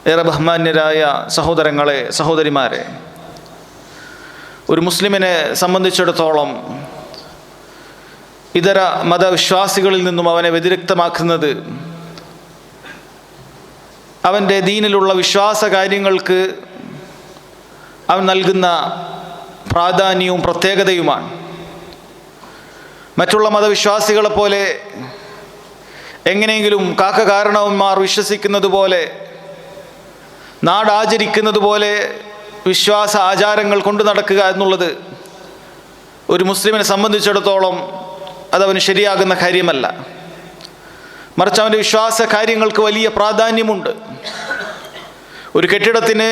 ഏറെ ബഹുമാന്യരായ സഹോദരങ്ങളെ, സഹോദരിമാരെ, ഒരു മുസ്ലിമിനെ സംബന്ധിച്ചിടത്തോളം ഇതര മതവിശ്വാസികളിൽ നിന്നും അവനെ വ്യതിരിക്തമാക്കുന്നത് അവൻ്റെ ദീനിലുള്ള വിശ്വാസ കാര്യങ്ങൾക്ക് അവൻ നൽകുന്ന പ്രാധാന്യവും പ്രത്യേകതയുമാണ്. മറ്റുള്ള മതവിശ്വാസികളെ പോലെ എങ്ങനെയെങ്കിലും കാരണവന്മാർ വിശ്വസിക്കുന്നത് പോലെ, നാടാചരിക്കുന്നത് പോലെ വിശ്വാസ ആചാരങ്ങൾ കൊണ്ടു നടക്കുക എന്നുള്ളത് ഒരു മുസ്ലിമിനെ സംബന്ധിച്ചിടത്തോളം അതവന് ശരിയാകുന്ന കാര്യമല്ല. മറിച്ച് അവൻ്റെ വിശ്വാസ കാര്യങ്ങൾക്ക് വലിയ പ്രാധാന്യമുണ്ട്. ഒരു കെട്ടിടത്തിന്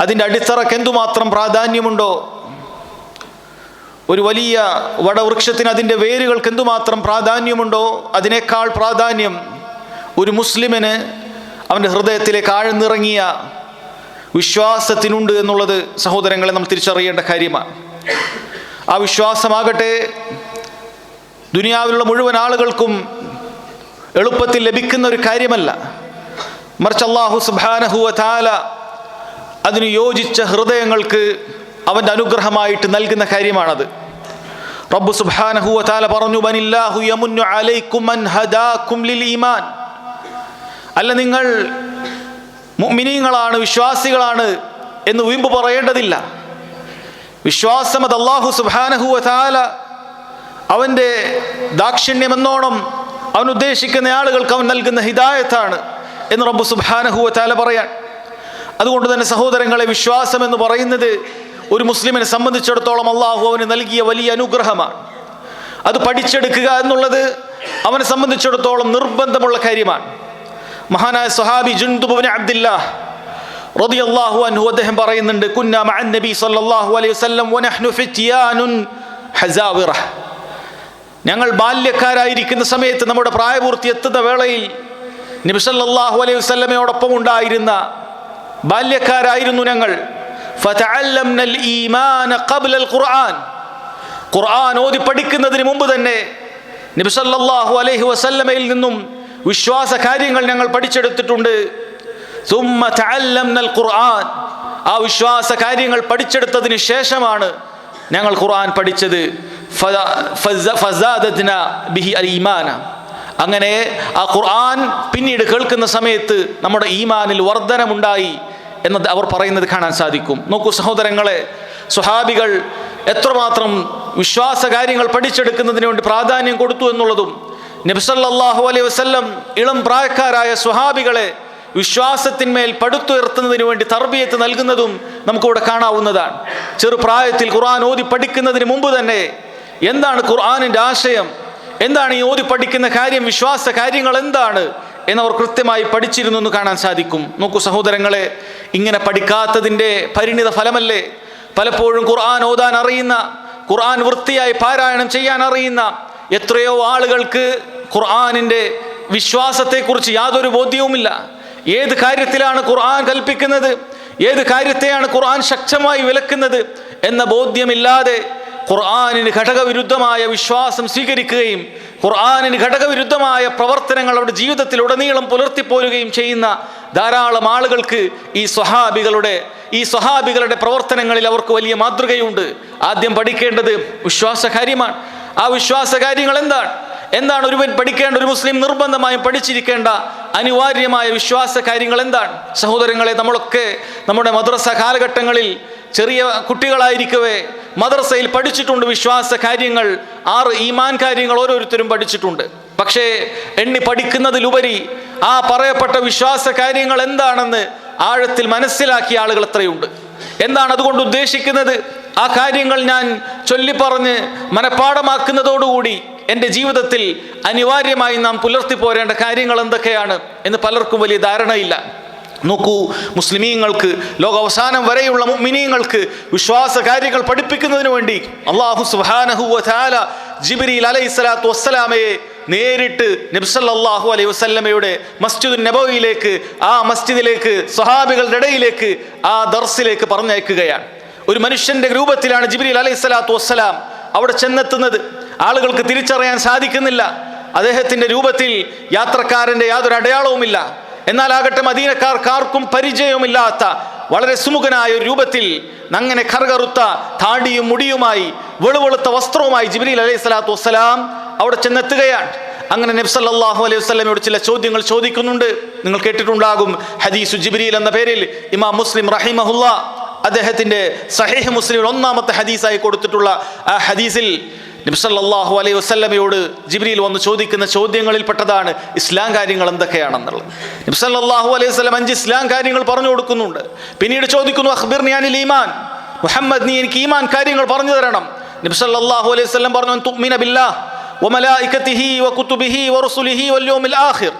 അതിൻ്റെ അടിത്തറയ്ക്ക് എന്തുമാത്രം പ്രാധാന്യമുണ്ടോ, ഒരു വലിയ വടവൃക്ഷത്തിന് അതിൻ്റെ വേരുകൾക്ക് എന്തുമാത്രം പ്രാധാന്യമുണ്ടോ, അതിനേക്കാൾ പ്രാധാന്യം ഒരു മുസ്ലിമിന് അവൻ്റെ ഹൃദയത്തിലേക്ക് ആഴ്ന്നിറങ്ങിയ വിശ്വാസത്തിനുണ്ട് എന്നുള്ളത് സഹോദരങ്ങളെ നമ്മൾ തിരിച്ചറിയേണ്ട കാര്യമാണ്. ആ വിശ്വാസമാകട്ടെ ദുനിയാവിലുള്ള മുഴുവൻ ആളുകൾക്കും എളുപ്പത്തിൽ ലഭിക്കുന്ന ഒരു കാര്യമല്ല. മറിച്ച് അല്ലാഹു സുബ്ഹാനഹു വ തആല അതിന് യോജിച്ച ഹൃദയങ്ങൾക്ക് അവൻ്റെ അനുഗ്രഹമായിട്ട് നൽകുന്ന കാര്യമാണത്. റബ്ബ് സുബ്ഹാനഹു വ തആല പറഞ്ഞു, ബനില്ലാഹു യമുന്നു അലൈക്കും അൻ ഹദാകും ലിൽ ഈമാൻ. അല്ല, നിങ്ങൾ മുഅ്മിനീങ്ങളാണ്, വിശ്വാസികളാണ് എന്ന് വീമ്പ് പറയേണ്ടതില്ല. വിശ്വാസം അത് അല്ലാഹു സുബ്ഹാനഹു വ തആല അവൻ്റെ ദാക്ഷിണ്യമെന്നോണം അവൻ ഉദ്ദേശിക്കുന്ന ആളുകൾക്ക് അവൻ നൽകുന്ന ഹിദായത്താണ് എന്ന് റബ്ബ് സുബ്ഹാനഹു വ തആല പറയാൻ. അതുകൊണ്ട് തന്നെ സഹോദരങ്ങളെ, വിശ്വാസം എന്ന് പറയുന്നത് ഒരു മുസ്ലിമിനെ സംബന്ധിച്ചിടത്തോളം അള്ളാഹു അവന് നൽകിയ വലിയ അനുഗ്രഹമാണ്. അത് പഠിച്ചെടുക്കുക എന്നുള്ളത് അവനെ സംബന്ധിച്ചിടത്തോളം നിർബന്ധമുള്ള കാര്യമാണ്. മഹാനായ സ്വഹാബി ജുൻദുബ് ഇബ്നു അബ്ദില്ലാഹ് റളിയല്ലാഹു അൻഹു അദ്ദേഹം പറയുന്നുണ്ട്, കുന്നാ മഅൻ നബി സല്ലല്ലാഹു അലൈഹി വസല്ലം വനഹ്നു ഫിത്യാനുൻ ഹസാവിറ. ഞങ്ങൾ ബാല്യക്കാരായിരിക്കുന്ന സമയത്ത്, നമ്മുടെ പ്രായപൂർത്തി എത്തുന്ന വേളയിൽ നബി സല്ലല്ലാഹു അലൈഹി വസല്ലമയോടൊപ്പം ഉണ്ടായിരുന്ന ബാല്യക്കാരായിരുന്നു ഞങ്ങൾ. ഫതഅല്ലംനൽ ഈമാന ഖബ്ലൽ ഖുർആൻ. ഖുർആൻ ഓതി പഠിക്കുന്നതിന് മുമ്പ് തന്നെ നബി സല്ലല്ലാഹു അലൈഹി വസല്ലമയിൽ നിന്നും വിശ്വാസ കാര്യങ്ങൾ ഞങ്ങൾ പഠിച്ചെടുത്തിട്ടുണ്ട്. സുമ്മ തഅല്ലംനൽ ഖുർആൻ. ആ വിശ്വാസ കാര്യങ്ങൾ പഠിച്ചെടുത്തതിന് ശേഷമാണ് ഞങ്ങൾ ഖുർആൻ പഠിച്ചത്. ഫസാദത്നാ ബിഹി അൽ ഈമാന. അങ്ങനെ ആ ഖുർആൻ പിന്നീട് കേൾക്കുന്ന സമയത്ത് നമ്മുടെ ഈമാനിൽ വർധനമുണ്ടായി എന്നത് അവർ പറയുന്നത് കാണാൻ സാധിക്കും. നോക്കൂ സഹോദരങ്ങളെ, സ്വഹാബികൾ എത്രമാത്രം വിശ്വാസ കാര്യങ്ങൾ പഠിച്ചെടുക്കുന്നതിന് വേണ്ടി പ്രാധാന്യം കൊടുത്തു എന്നുള്ളതും നബി സല്ലല്ലാഹു അലൈഹി വസല്ലം ഇളം പ്രായക്കാരായ സ്വഹാബികളെ വിശ്വാസത്തിന്മേൽ പടുത്തുയർത്തുന്നതിന് വേണ്ടി തർബിയത്ത് നൽകുന്നതും നമുക്കിവിടെ കാണാവുന്നതാണ്. ചെറുപ്രായത്തിൽ ഖുർആൻ ഓതി പഠിക്കുന്നതിന് മുമ്പ് തന്നെ എന്താണ് ഖുർആനിൻ്റെ ആശയം, എന്താണ് ഈ ഓതി പഠിക്കുന്ന കാര്യം, വിശ്വാസ കാര്യങ്ങൾ എന്താണ് എന്നവർ കൃത്യമായി പഠിച്ചിരുന്നു എന്ന് കാണാൻ സാധിക്കും. നോക്കൂ സഹോദരങ്ങളെ, ഇങ്ങനെ പഠിക്കാത്തതിൻ്റെ പരിണിത ഫലമല്ലേ പലപ്പോഴും ഖുർആൻ ഓതാൻ അറിയുന്ന, ഖുർആൻ വൃത്തിയായി പാരായണം ചെയ്യാൻ അറിയുന്ന എത്രയോ ആളുകൾക്ക് ഖുർആനിൻ്റെ വിശ്വാസത്തെക്കുറിച്ച് യാതൊരു ബോധ്യവുമില്ല. ഏത് കാര്യത്തിലാണ് ഖുർആൻ കൽപ്പിക്കുന്നത്, ഏത് കാര്യത്തെയാണ് ഖുർആൻ ശക്തമായി വിലക്കുന്നത് എന്ന ബോധ്യമില്ലാതെ ഖുർആനിന് ഘടകവിരുദ്ധമായ വിശ്വാസം സ്വീകരിക്കുകയും ഖുർആനിന് ഘടകവിരുദ്ധമായ പ്രവർത്തനങ്ങൾ അവരുടെ ജീവിതത്തിൽ ഉടനീളം പുലർത്തിപ്പോരുകയും ചെയ്യുന്ന ധാരാളം ആളുകൾക്ക് ഈ സ്വഹാബികളുടെ പ്രവർത്തനങ്ങളിൽ അവർക്ക് വലിയ മാതൃകയുണ്ട്. ആദ്യം പഠിക്കേണ്ടത് വിശ്വാസ കാര്യമാണ്. ആ വിശ്വാസ കാര്യങ്ങൾ എന്താണ് ഒരുവൻ പഠിക്കേണ്ട, ഒരു മുസ്ലിം നിർബന്ധമായും പഠിച്ചിരിക്കേണ്ട അനിവാര്യമായ വിശ്വാസ കാര്യങ്ങൾ എന്താണ്? സഹോദരങ്ങളെ, നമ്മളൊക്കെ നമ്മുടെ മദ്രസ കാലഘട്ടങ്ങളിൽ ചെറിയ കുട്ടികളായിരിക്കവേ മദ്രസയിൽ പഠിച്ചിട്ടുണ്ട് വിശ്വാസ കാര്യങ്ങൾ. 6 ഈമാൻ കാര്യങ്ങൾ ഓരോരുത്തരും പഠിച്ചിട്ടുണ്ട്. പക്ഷേ എണ്ണി പഠിക്കുന്നതിലുപരി ആ പറയപ്പെട്ട വിശ്വാസ കാര്യങ്ങൾ എന്താണെന്ന് ആഴത്തിൽ മനസ്സിലാക്കിയ ആളുകൾ എത്രയുണ്ട്? എന്താണ് അതുകൊണ്ട് ഉദ്ദേശിക്കുന്നത്? ആ കാര്യങ്ങൾ ഞാൻ ചൊല്ലിപ്പറഞ്ഞ് മനഃപ്പാഠമാക്കുന്നതോടുകൂടി എൻ്റെ ജീവിതത്തിൽ അനിവാര്യമായി നാം പുലർത്തി പോരേണ്ട കാര്യങ്ങൾ എന്തൊക്കെയാണ് എന്ന് പലർക്കും വലിയ ധാരണയില്ല. നോക്കൂ, മുസ്ലിമീങ്ങൾക്ക്, ലോകാവസാനം വരെയുള്ള മുഅ്മിനീങ്ങൾക്ക് വിശ്വാസ കാര്യങ്ങൾ പഠിപ്പിക്കുന്നതിന് വേണ്ടി അല്ലാഹു സുബ്ഹാനഹു വ തആല ജിബ്രീൽ അലൈഹിസ്സലാത്തു വസ്സലാമയെ നേരിട്ട് നബി സല്ലല്ലാഹു അലൈഹി വസല്ലമയുടെ മസ്ജിദുൻ നബവിയിലേക്ക്, ആ മസ്ജിദിലേക്ക്, സ്വഹാബികളുടെ ഇടയിലേക്ക്, ആ ദർസിലേക്ക് പറഞ്ഞയക്കുകയാണ്. ഒരു മനുഷ്യന്റെ രൂപത്തിലാണ് ജിബ്രീൽ അലൈഹിസ്സലാത്തു വസ്സലാം അവിടെ ചെന്നെത്തുന്നത്. ആളുകൾക്ക് തിരിച്ചറിയാൻ സാധിക്കുന്നില്ല. അദ്ദേഹത്തിന്റെ രൂപത്തിൽ യാത്രക്കാരന്റെ യാതൊരു അടയാളവുമില്ല. എന്നാലാകട്ടെ മദീനക്കാർക്കാർക്കും പരിചയമില്ലാത്ത വളരെ സുമുഖനായ ഒരു രൂപത്തിൽ അങ്ങനെ കറുകറുത്ത താടിയും മുടിയുമായി വെളുവെളുത്ത വസ്ത്രവുമായി ജിബ്രീൽ അലൈഹി സ്വലാത്തു വസ്സലാം അവിടെ ചെന്നെത്തുകയാണ്. അങ്ങനെ നബി സല്ലല്ലാഹു അലൈഹി വസല്ലമയോട് ചില ചോദ്യങ്ങൾ ചോദിക്കുന്നുണ്ട്. നിങ്ങൾ കേട്ടിട്ടുണ്ടാകും ഹദീസു ജിബ്രീൽ എന്ന പേരിൽ ഇമാം മുസ്ലിം റഹിമഹുല്ലാ അദ്ദേഹത്തിന്റെ സഹീഹ് മുസ്ലിമിൽ ഒന്നാമത്തെ ഹദീസായി കൊടുത്തിട്ടുള്ള ആ ഹദീസിൽ നബി സല്ലല്ലാഹു അലൈഹി വസല്ലമയോട് ജിബ്രീൽ വന്ന് ചോദിക്കുന്ന ചോദ്യങ്ങളിൽപ്പെട്ടതാണ് ഇസ്ലാം കാര്യങ്ങൾ എന്തൊക്കെയാണെന്നുള്ളത്. നബി സല്ലല്ലാഹു അലൈഹി വസല്ലം 5 ഇസ്ലാം കാര്യങ്ങൾ പറഞ്ഞു കൊടുക്കുന്നുണ്ട്. പിന്നീട് ചോദിക്കുന്നു അഖ്ബിർനി അനിൽ ഈമാൻ, മുഹമ്മദ് നീ എനിക്ക് ഈമാൻ കാര്യങ്ങൾ പറഞ്ഞു തരണം. നബി സല്ലല്ലാഹു അലൈഹി വസല്ലം പറഞ്ഞു അൻ തുഅ്മിന ബില്ലാഹ് വമലായികതിഹി വകുതുബിഹി വറസുലിഹി വൽയൗമിൽ ആഖിർ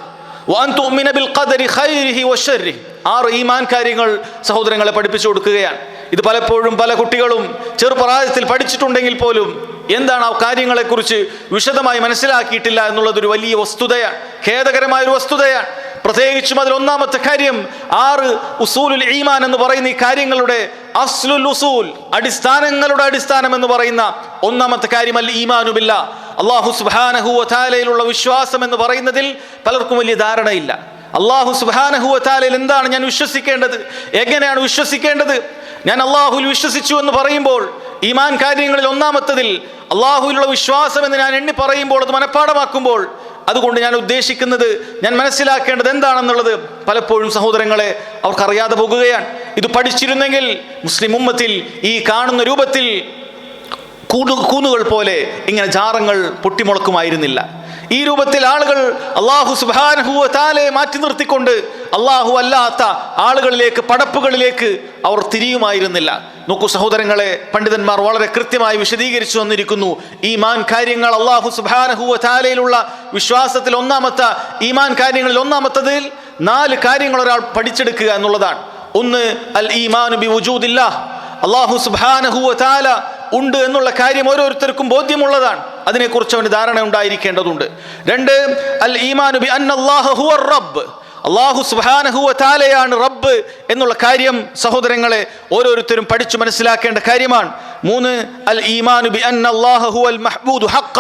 വഅൻ തുഅ്മിന ബിൽ ഖദരി ഖൈരിഹി വശർരിഹി. 6 ഈമാൻ കാര്യങ്ങൾ സഹോദരങ്ങളെ പഠിപ്പിച്ചു കൊടുക്കുകയാണ്. ഇത് പലപ്പോഴും പല കുട്ടികളും ചെറുപ്രായത്തിൽ പഠിച്ചിട്ടുണ്ടെങ്കിൽ പോലും എന്താണ് ആ കാര്യങ്ങളെക്കുറിച്ച് വിശദമായി മനസ്സിലാക്കിയിട്ടില്ല എന്നുള്ളതൊരു വലിയ വസ്തുതയാണ്, ഖേദകരമായ ഒരു വസ്തുതയാണ്. പ്രത്യേകിച്ചും അതിൽ ഒന്നാമത്തെ കാര്യം 6 ഉസൂലുൽ ഈമാൻ എന്ന് പറയുന്ന ഈ കാര്യങ്ങളുടെ അസ്ലുൽ ഉസൂൽ, അടിസ്ഥാനങ്ങളുടെ അടിസ്ഥാനം എന്ന് പറയുന്ന ഒന്നാമത്തെ കാര്യം അൽ ഈമാനു ബില്ലാഹ്, അല്ലാഹു സുബ്ഹാനഹു വ തആലയിലുള്ള വിശ്വാസം എന്ന് പറയുന്നതിൽ പലർക്കും വലിയ ധാരണയില്ല. അല്ലാഹു സുബ്ഹാനഹു വ തആലയിൽ എന്താണ് ഞാൻ വിശ്വസിക്കേണ്ടത്, എങ്ങനെയാണ് വിശ്വസിക്കേണ്ടത്? ഞാൻ അള്ളാഹുൽ വിശ്വസിച്ചു എന്ന് പറയുമ്പോൾ ഈമാൻ കാര്യങ്ങളിൽ ഒന്നാമത്തതിൽ അള്ളാഹുവിലുള്ള വിശ്വാസം എന്ന് ഞാൻ എണ്ണി പറയുമ്പോൾ, അത് മനഃപ്പാഠമാക്കുമ്പോൾ അതുകൊണ്ട് ഞാൻ ഉദ്ദേശിക്കുന്നത്, ഞാൻ മനസ്സിലാക്കേണ്ടത് എന്താണെന്നുള്ളത് പലപ്പോഴും സഹോദരങ്ങളെ അവർക്കറിയാതെ പോകുകയാണ്. ഇത് പഠിച്ചിരുന്നെങ്കിൽ മുസ്ലിം ഉമ്മത്തിൽ ഈ കാണുന്ന രൂപത്തിൽ കൂണുകൾ പോലെ ഇങ്ങനെ ജാറങ്ങൾ പൊട്ടിമുളക്കുമായിരുന്നില്ല. ഈ രൂപത്തിൽ ആളുകൾ അല്ലാഹു സുബ്ഹാനഹു വ തആലയെ മാറ്റി നിർത്തിക്കൊണ്ട് അല്ലാഹു അല്ലാത്ത ആളുകളിലേക്ക്, പടപ്പുകളിലേക്ക് അവർ തിരിയുമായിരുന്നില്ല. നോക്കൂ സഹോദരങ്ങളെ, പണ്ഡിതന്മാർ വളരെ കൃത്യമായി വിശദീകരിച്ചു വന്നിരിക്കുന്നു. ഈമാൻ കാര്യങ്ങൾ അല്ലാഹു സുബ്ഹാനഹു വ തആലയിലുള്ള വിശ്വാസത്തിൽ ഒന്നാമത്തെ ഈമാൻ കാര്യങ്ങളിൽ ഒന്നാമത്തതിൽ 4 കാര്യങ്ങൾ ഒരാൾ പഠിച്ചെടുക്കുക എന്നുള്ളതാണ്. ഒന്ന് അൽ ഈമാനു ബി വുജൂദില്ലാഹ്, അല്ലാഹു സുബ്ഹാനഹു വ തആല ഉണ്ട് എന്നുള്ള കാര്യം ഓരോരുത്തർക്കും ബോധ്യമുള്ളതാണ്, അതിനെക്കുറിച്ച് അവന് ധാരണ ഉണ്ടായിരിക്കേണ്ടതുണ്ട്. 2 അൽ ഈമാനു ബി അന്നല്ലാഹ ഹുവർ റബ്ബ്, അല്ലാഹു സുബ്ഹാനഹു വ തആലയാണ് റബ്ബ് എന്നുള്ള കാര്യം സഹോദരങ്ങളെ ഓരോരുത്തരും പഠിച്ചു മനസ്സിലാക്കേണ്ട കാര്യമാണ്. 3 അൽ ഈമാനു ബി അന്നല്ലാഹ ഹുവൽ മഹ്ബൂദു ഹഖ്ഖ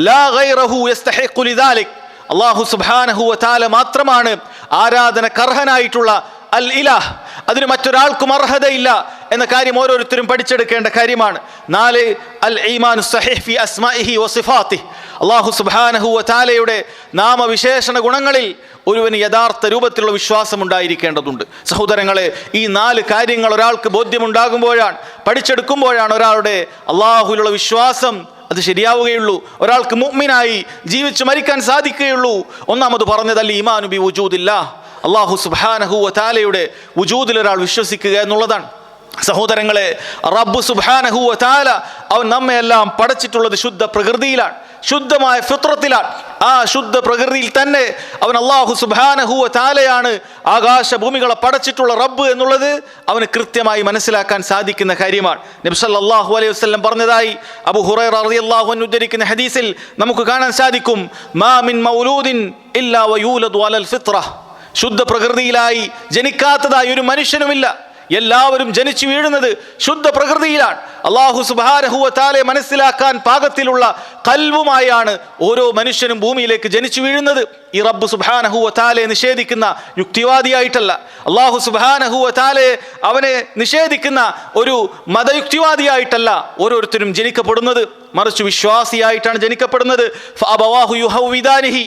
ലാ ഗൈറഹു യസ്തഹിഖു ലിദാലിക്, അല്ലാഹു സുബ്ഹാനഹു വ തആല മാത്രമാണ് ആരാധനക്കർഹനായിട്ടുള്ള അൽ ഇലാഹ്, അതിന് മറ്റൊരാൾക്കും അർഹതയില്ല എന്ന കാര്യം ഓരോരുത്തരും പഠിച്ചെടുക്കേണ്ട കാര്യമാണ്. 4 അൽ ഈമാനു സഹീഹ് ഫി അസ്മാഇഹി വസിഫാതിഹി, അല്ലാഹു സുബ്ഹാനഹു വ തആലയുടെ നാമവിശേഷണ ഗുണങ്ങളിൽ ഒരുവന് യഥാർത്ഥ രൂപത്തിലുള്ള വിശ്വാസം ഉണ്ടായിരിക്കേണ്ടതുണ്ട്. സഹോദരങ്ങളെ, ഈ 4 കാര്യങ്ങൾ ഒരാൾക്ക് ബോധ്യമുണ്ടാകുമ്പോഴാണ്, പഠിച്ചെടുക്കുമ്പോഴാണ് ഒരാളുടെ അല്ലാഹുവിലുള്ള വിശ്വാസം അത് ശരിയാവുകയുള്ളൂ, ഒരാൾക്ക് മുഅ്മിനായി ജീവിച്ചു മരിക്കാൻ സാധിക്കുകയുള്ളൂ. ഒന്നാമത് പറഞ്ഞത് അൽ ഈമാനു ബി വുജൂദില്ലാഹ്, അല്ലാഹു സുബ്ഹാനഹു വ തആലയുടെ വുജൂദിൽ ഒരാൾ വിശ്വസിക്കുക എന്നുള്ളതാണ്. സഹോദരങ്ങളെ, റബ്ബ് സുബ്ഹാനഹു വ തആല അവൻ നമ്മയെല്ലാം പടച്ചിട്ടുള്ളത് ശുദ്ധ പ്രകൃതിയിലാണ്, ശുദ്ധമായ ഫിത്രത്തിലാണ്. ആ ശുദ്ധ പ്രകൃതിയിൽ തന്നെ അവൻ അല്ലാഹു സുബ്ഹാനഹു വ തആലയാണ് ആകാശഭൂമികളെ പടച്ചിട്ടുള്ള റബ്ബ് എന്നുള്ളത് അവന് കൃത്യമായി മനസ്സിലാക്കാൻ സാധിക്കുന്ന കാര്യമാണ്. നബി സല്ലല്ലാഹു അലൈഹി വസല്ലം പറഞ്ഞതായി അബൂ ഹുറൈറ റളിയല്ലാഹു അൻഹു ഉദ്ധരിക്കുന്ന ഹദീസിൽ നമുക്ക് കാണാൻ സാധിക്കും, മാ മിൻ മൗലൂദിൻ ഇല്ലാ വയൂലദു അലൽ ഫിത്ര, ശുദ്ധ പ്രകൃതിയിലായി ജനിക്കാത്തതായി ഒരു മനുഷ്യനുമില്ല, എല്ലാവരും ജനിച്ചു വീഴുന്നത് ശുദ്ധ പ്രകൃതിയിലാണ്. അല്ലാഹു സുബ്ഹാനഹു വ തആലയെ മനസ്സിലാക്കാൻ പാകത്തിലുള്ള ഖൽബുമായാണ് ഓരോ മനുഷ്യനും ഭൂമിയിലേക്ക് ജനിച്ചു വീഴുന്നത്. ഈ റബ്ബ് സുബ്ഹാനഹു വ തആലയെ നിഷേധിക്കുന്ന യുക്തിവാദിയായിട്ടല്ല, അല്ലാഹു സുബ്ഹാനഹു വ തആലയെ അവനെ നിഷേധിക്കുന്ന ഒരു മതയുക്തിവാദിയായിട്ടല്ല ഓരോരുത്തരും ജനിക്കപ്പെടുന്നത്, മറിച്ച് വിശ്വാസിയായിട്ടാണ് ജനിക്കപ്പെടുന്നത്. ഫഅബവാഹു യുഹവ്വിദാനിഹി,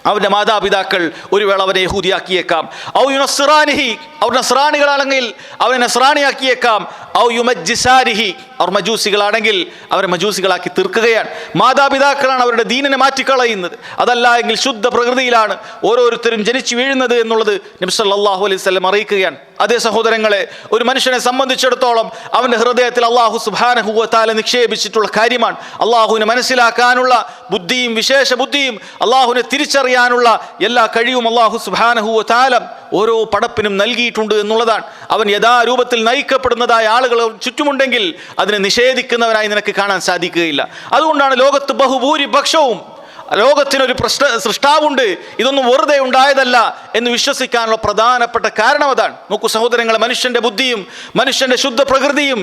അവൻ്റെ മാതാപിതാക്കൾ ഒരു വേള അവനെ യഹൂദിയാക്കിയേക്കാം, ഔ യുനസ്റാനിഹി, അവർ നസ്രാണികളാണെങ്കിൽ അവനെ നസ്രാണിയാക്കിയേക്കാം, ഔ യുമജ്ജിസാരിഹി, അവർ മജൂസികളാണെങ്കിൽ അവരെ മജൂസികളാക്കി തീർക്കുകയാണ്. മാതാപിതാക്കളാണ് അവരുടെ ദീനിനെ മാറ്റിക്കളയുന്നത്. അതല്ല എങ്കിൽ ശുദ്ധ പ്രകൃതിയിലാണ് ഓരോരുത്തരും ജനിച്ചു വീഴുന്നത് എന്നുള്ളത് നബി സല്ലല്ലാഹു അലൈഹി വസല്ലം അറിയിക്കുകയാണ്. അതേ സഹോദരങ്ങളെ, ഒരു മനുഷ്യനെ സംബന്ധിച്ചിടത്തോളം അവൻ്റെ ഹൃദയത്തിൽ അല്ലാഹു സുബ്ഹാനഹു വ തആല നിക്ഷേപിച്ചിട്ടുള്ള കാര്യമാണ്. അല്ലാഹുവിനെ മനസ്സിലാക്കാനുള്ള ബുദ്ധിയും വിശേഷ ബുദ്ധിയും അല്ലാഹുവിനെ തിരിച്ചറിയാനുള്ള എല്ലാ കഴിവും അല്ലാഹു സുബ്ഹാനഹു വ തആല ഓരോ പടപ്പിനും നൽകിയിട്ടുണ്ട് എന്നുള്ളതാണ്. അവൻ യഥാരൂപത്തിൽ നയിക്കപ്പെടുന്നതായ ആളുകൾ ചുറ്റുമുണ്ടെങ്കിൽ അതിനെ നിഷേധിക്കുന്നവനായി നിനക്ക് കാണാൻ സാധിക്കുകയില്ല. അതുകൊണ്ടാണ് ലോകത്ത് ബഹുഭൂരിപക്ഷവും ലോകത്തിനൊരു സൃഷ്ടാവുണ്ട്, ഇതൊന്നും വെറുതെ ഉണ്ടായതല്ല എന്ന് വിശ്വസിക്കാനുള്ള പ്രധാനപ്പെട്ട കാരണം അതാണ്. നോക്കൂ സഹോദരങ്ങളെ, മനുഷ്യന്റെ ബുദ്ധിയും മനുഷ്യന്റെ ശുദ്ധ പ്രകൃതിയും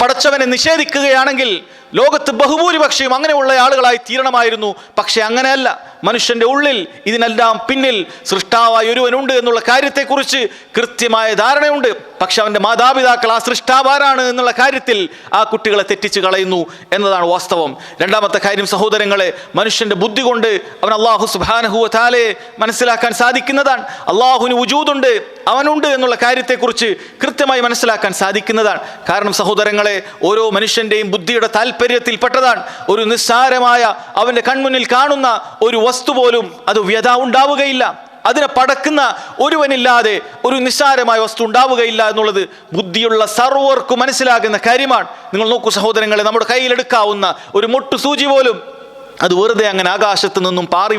പടച്ചവനെ നിഷേധിക്കുകയാണെങ്കിൽ ലോകത്ത് ബഹുഭൂരിപക്ഷവും അങ്ങനെയുള്ള ആളുകളായി തീരണമായിരുന്നു. പക്ഷെ അങ്ങനെയല്ല. മനുഷ്യന്റെ ഉള്ളിൽ ഇതിനെല്ലാം പിന്നിൽ സൃഷ്ടാവായ ഒരുവനുണ്ട് എന്നുള്ള കാര്യത്തെക്കുറിച്ച് കൃത്യമായ ധാരണയുണ്ട്. പക്ഷെ അവന്റെ മാതാപിതാക്കൾ ആ സൃഷ്ടാവാരാണ് എന്നുള്ള കാര്യത്തിൽ ആ കുട്ടികളെ തെറ്റിച്ച് കളയുന്നു എന്നതാണ് വാസ്തവം. രണ്ടാമത്തെ കാര്യം സഹോദരങ്ങളെ, മനുഷ്യന്റെ ബുദ്ധി കൊണ്ട് അവൻ അല്ലാഹു സുബ്ഹാനഹു വ തആലയെ മനസ്സിലാക്കാൻ സാധിക്കുന്നതാണ്. അള്ളാഹുവിന് വുജൂദുണ്ട്, അവനുണ്ട് എന്നുള്ള കാര്യത്തെക്കുറിച്ച് കൃത്യമായി മനസ്സിലാക്കാൻ സാധിക്കുന്നതാണ്. കാരണം സഹോദരങ്ങളെ, ഓരോ മനുഷ്യന്റെയും ബുദ്ധിയുടെ താല്പര്യത്തിൽപ്പെട്ടതാണ് ഒരു നിസ്സാരമായ അവന്റെ കൺമുന്നിൽ കാണുന്ന ഒരു വസ്തു പോലും അത് വ്യഥ ഉണ്ടാവുകയില്ല. അതിനെ പടക്കുന്ന ഒരുവനില്ലാതെ ഒരു നിസ്സാരമായ വസ്തു ഉണ്ടാവുകയില്ല എന്നുള്ളത് ബുദ്ധിയുള്ള സർവർക്കും മനസ്സിലാകുന്ന കാര്യമാണ്. നിങ്ങൾ നോക്കൂ സഹോദരങ്ങളെ, നമ്മുടെ കയ്യിലെടുക്കാവുന്ന ഒരു മൊട്ടു സൂചി പോലും അത് വെറുതെ അങ്ങനെ ആകാശത്ത് നിന്നും പാറി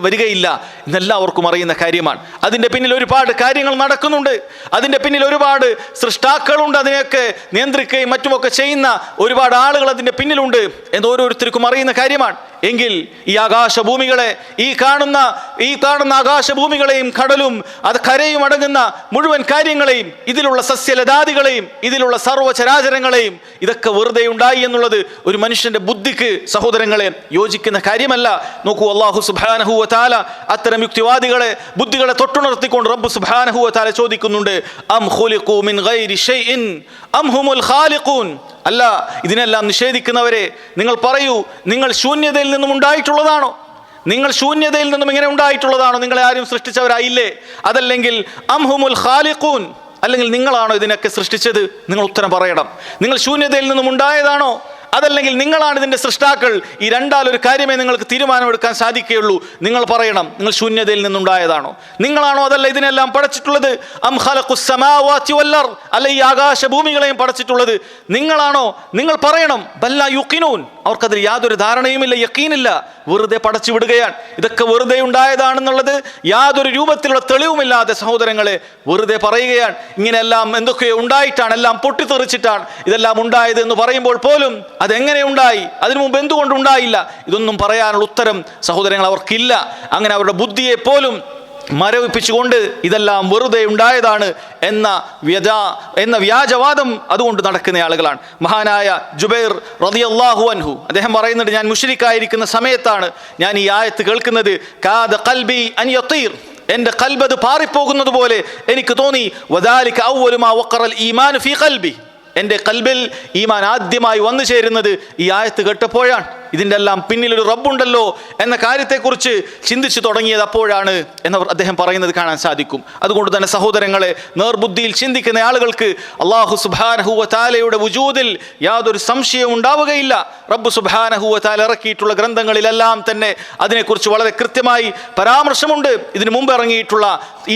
വരികയില്ല എന്നെല്ലാവർക്കും അറിയുന്ന കാര്യമാണ്. അതിൻ്റെ പിന്നിൽ ഒരുപാട് കാര്യങ്ങൾ നടക്കുന്നുണ്ട്. അതിൻ്റെ പിന്നിൽ ഒരുപാട് സൃഷ്ടാക്കളുണ്ട്. അതിനെയൊക്കെ നിയന്ത്രിക്കുകയും മറ്റുമൊക്കെ ചെയ്യുന്ന ഒരുപാട് ആളുകൾ അതിൻ്റെ പിന്നിലുണ്ട് എന്ന് ഓരോരുത്തർക്കും അറിയുന്ന കാര്യമാണ്. എങ്കിൽ ഈ ആകാശഭൂമികളെ, ഈ കാണുന്ന ആകാശഭൂമികളെയും കടലും അത് കരയും അടങ്ങുന്ന മുഴുവൻ കാര്യങ്ങളെയും, ഇതിലുള്ള സസ്യലതാദികളെയും, ഇതിലുള്ള സർവ്വചരാചരങ്ങളെയും ഇതൊക്കെ വെറുതെ ഉണ്ടായി എന്നുള്ളത് ഒരു മനുഷ്യന്റെ ബുദ്ധിക്ക് സഹോദരങ്ങളെ യോജിക്കുന്ന കാര്യമല്ല. നോക്കൂ, അല്ലാഹു സുബ്ഹാനഹു വ തആല അത്തരം യുക്തിവാദികളെ, ബുദ്ധികളെ തൊട്ടുണർത്തിക്കൊണ്ട് റബ്ബ് സുബ്ഹാനഹു വ തആല ചോദിക്കുന്നുണ്ട്, അം ഖുലിഖൂ മിൻ ഗൈരി ഷൈഇൻ അം ഹുമുൽ ഖാലിഖൂൻ. അല്ല, ഇതിനെല്ലാം നിഷേധിക്കുന്നവരെ, നിങ്ങൾ പറയൂ, നിങ്ങൾ ശൂന്യതയിൽ നിന്നും ഉണ്ടായിട്ടുള്ളതാണോ? നിങ്ങൾ ശൂന്യതയിൽ നിന്നും ഇങ്ങനെ ഉണ്ടായിട്ടുള്ളതാണോ? നിങ്ങളെ ആരും സൃഷ്ടിച്ചവരായില്ലേ? അതല്ലെങ്കിൽ അംഹുമുൽ ഖാലിഖൂൻ, അല്ലെങ്കിൽ നിങ്ങളാണോ ഇതിനൊക്കെ സൃഷ്ടിച്ചത്? നിങ്ങൾ ഉത്തരം പറയണം. നിങ്ങൾ ശൂന്യതയിൽ നിന്നും ഉണ്ടായതാണോ, അതല്ലെങ്കിൽ നിങ്ങളാണ് ഇതിന്റെ സൃഷ്ടാക്കൾ? ഈ രണ്ടാലൊരു കാര്യമേ നിങ്ങൾക്ക് തീരുമാനമെടുക്കാൻ സാധിക്കുകയുള്ളൂ. നിങ്ങൾ പറയണം, നിങ്ങൾ ശൂന്യതയിൽ നിന്നുണ്ടായതാണോ? നിങ്ങളാണോ അതല്ല ഇതിനെല്ലാം പടച്ചിട്ടുള്ളത്? അം ഖലഖുസ് സമാവാതി വൽ അർദ്, അല്ല ഈ ആകാശഭൂമികളെയും പടച്ചിട്ടുള്ളത് നിങ്ങളാണോ? നിങ്ങൾ പറയണം. ബല്ലാ യുഖിനൂൻ, അവർക്കതിൽ യാതൊരു ധാരണയുമില്ല, യഖീനില്ല, വെറുതെ പടച്ചു വിടുകയാണ്. ഇതൊക്കെ വെറുതെ ഉണ്ടായതാണെന്നുള്ളത് യാതൊരു രൂപത്തിലുള്ള തെളിവുമില്ലാതെ സഹോദരങ്ങളെ വെറുതെ പറയുകയാണ്. ഇങ്ങനെയെല്ലാം എന്തൊക്കെയോ ഉണ്ടായിട്ടാണ്, എല്ലാം പൊട്ടിത്തെറിച്ചിട്ടാണ് ഇതെല്ലാം ഉണ്ടായത് എന്ന് പറയുമ്പോൾ പോലും അതെങ്ങനെ ഉണ്ടായി, അതിനു മുമ്പ് എന്തുകൊണ്ടുണ്ടായില്ല, ഇതൊന്നും പറയാനുള്ള ഉത്തരം സഹോദരങ്ങൾ അവർക്കില്ല. അങ്ങനെ അവരുടെ ബുദ്ധിയെ പോലും മരവിപ്പിച്ചുകൊണ്ട് ഇതെല്ലാം വെറുതെ ഉണ്ടായതാണ് എന്ന വ്യാജവാദം അതുകൊണ്ട് നടക്കുന്ന ആളുകളാണ്. മഹാനായ ജുബൈർ റളിയല്ലാഹു അൻഹു അദ്ദേഹം പറയുന്നുണ്ട്, ഞാൻ മുശ്രിക്കായിരിക്കുന്ന സമയത്താണ് ഞാൻ ഈ ആയത്ത് കേൾക്കുന്നത്. കാദ ഖൽബി അൻ യതീർ, എൻ്റെ ഖൽബ് അത് പാറിപ്പോകുന്നത് പോലെ എനിക്ക് തോന്നി. വദാലിക അവ്വലു മാ വഖറൽ ഈമാൻ ഫീ ഖൽബി, എൻ്റെ ഖൽബിൽ ഈമാൻ ആദ്യമായി വന്നു ചേരുന്നത് ഈ ആയത്ത് കേട്ടപ്പോഴാണ്. ഇതിൻ്റെ എല്ലാം പിന്നിലൊരു റബ്ബുണ്ടല്ലോ എന്ന കാര്യത്തെക്കുറിച്ച് ചിന്തിച്ചു തുടങ്ങിയത് അപ്പോഴാണ് എന്നവർ അദ്ദേഹം പറയുന്നത് കാണാൻ സാധിക്കും. അതുകൊണ്ട് തന്നെ സഹോദരങ്ങളെ, നേർബുദ്ധിയിൽ ചിന്തിക്കുന്ന ആളുകൾക്ക് അല്ലാഹു സുബ്ഹാനഹു വ തആലയുടെ വുജൂദിൽ യാതൊരു സംശയവും ഉണ്ടാവുകയില്ല. റബ്ബ് സുബ്ഹാനഹു വ തആല ഇറക്കിയിട്ടുള്ള ഗ്രന്ഥങ്ങളിലെല്ലാം തന്നെ അതിനെക്കുറിച്ച് വളരെ കൃത്യമായി പരാമർശമുണ്ട്. ഇതിനു മുമ്പ് ഇറങ്ങിയിട്ടുള്ള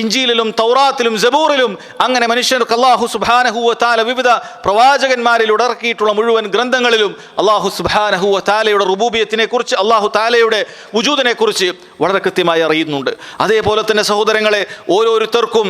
ഇഞ്ചീലിലും തൗറാത്തിലും സബൂറിലും അങ്ങനെ മനുഷ്യർക്ക് അല്ലാഹു സുബ്ഹാനഹു വ തആല വിവിധ പ്രവാചകന്മാരിലൂടെ ഇറക്കിയിട്ടുള്ള മുഴുവൻ ഗ്രന്ഥങ്ങളിലും അല്ലാഹു സുബ്ഹാനഹു വ തആലയുടെ റുബൂബിയത്തിനെ കുറിച്ച്, അല്ലാഹു തആലയുടെ വുജൂദിനെ കുറിച്ച് വളരെ കൃത്യമായി അറിയുന്നുണ്ട്. അതേപോലെ തന്നെ സഹോദരങ്ങളെ, ഓരോരുത്തർക്കും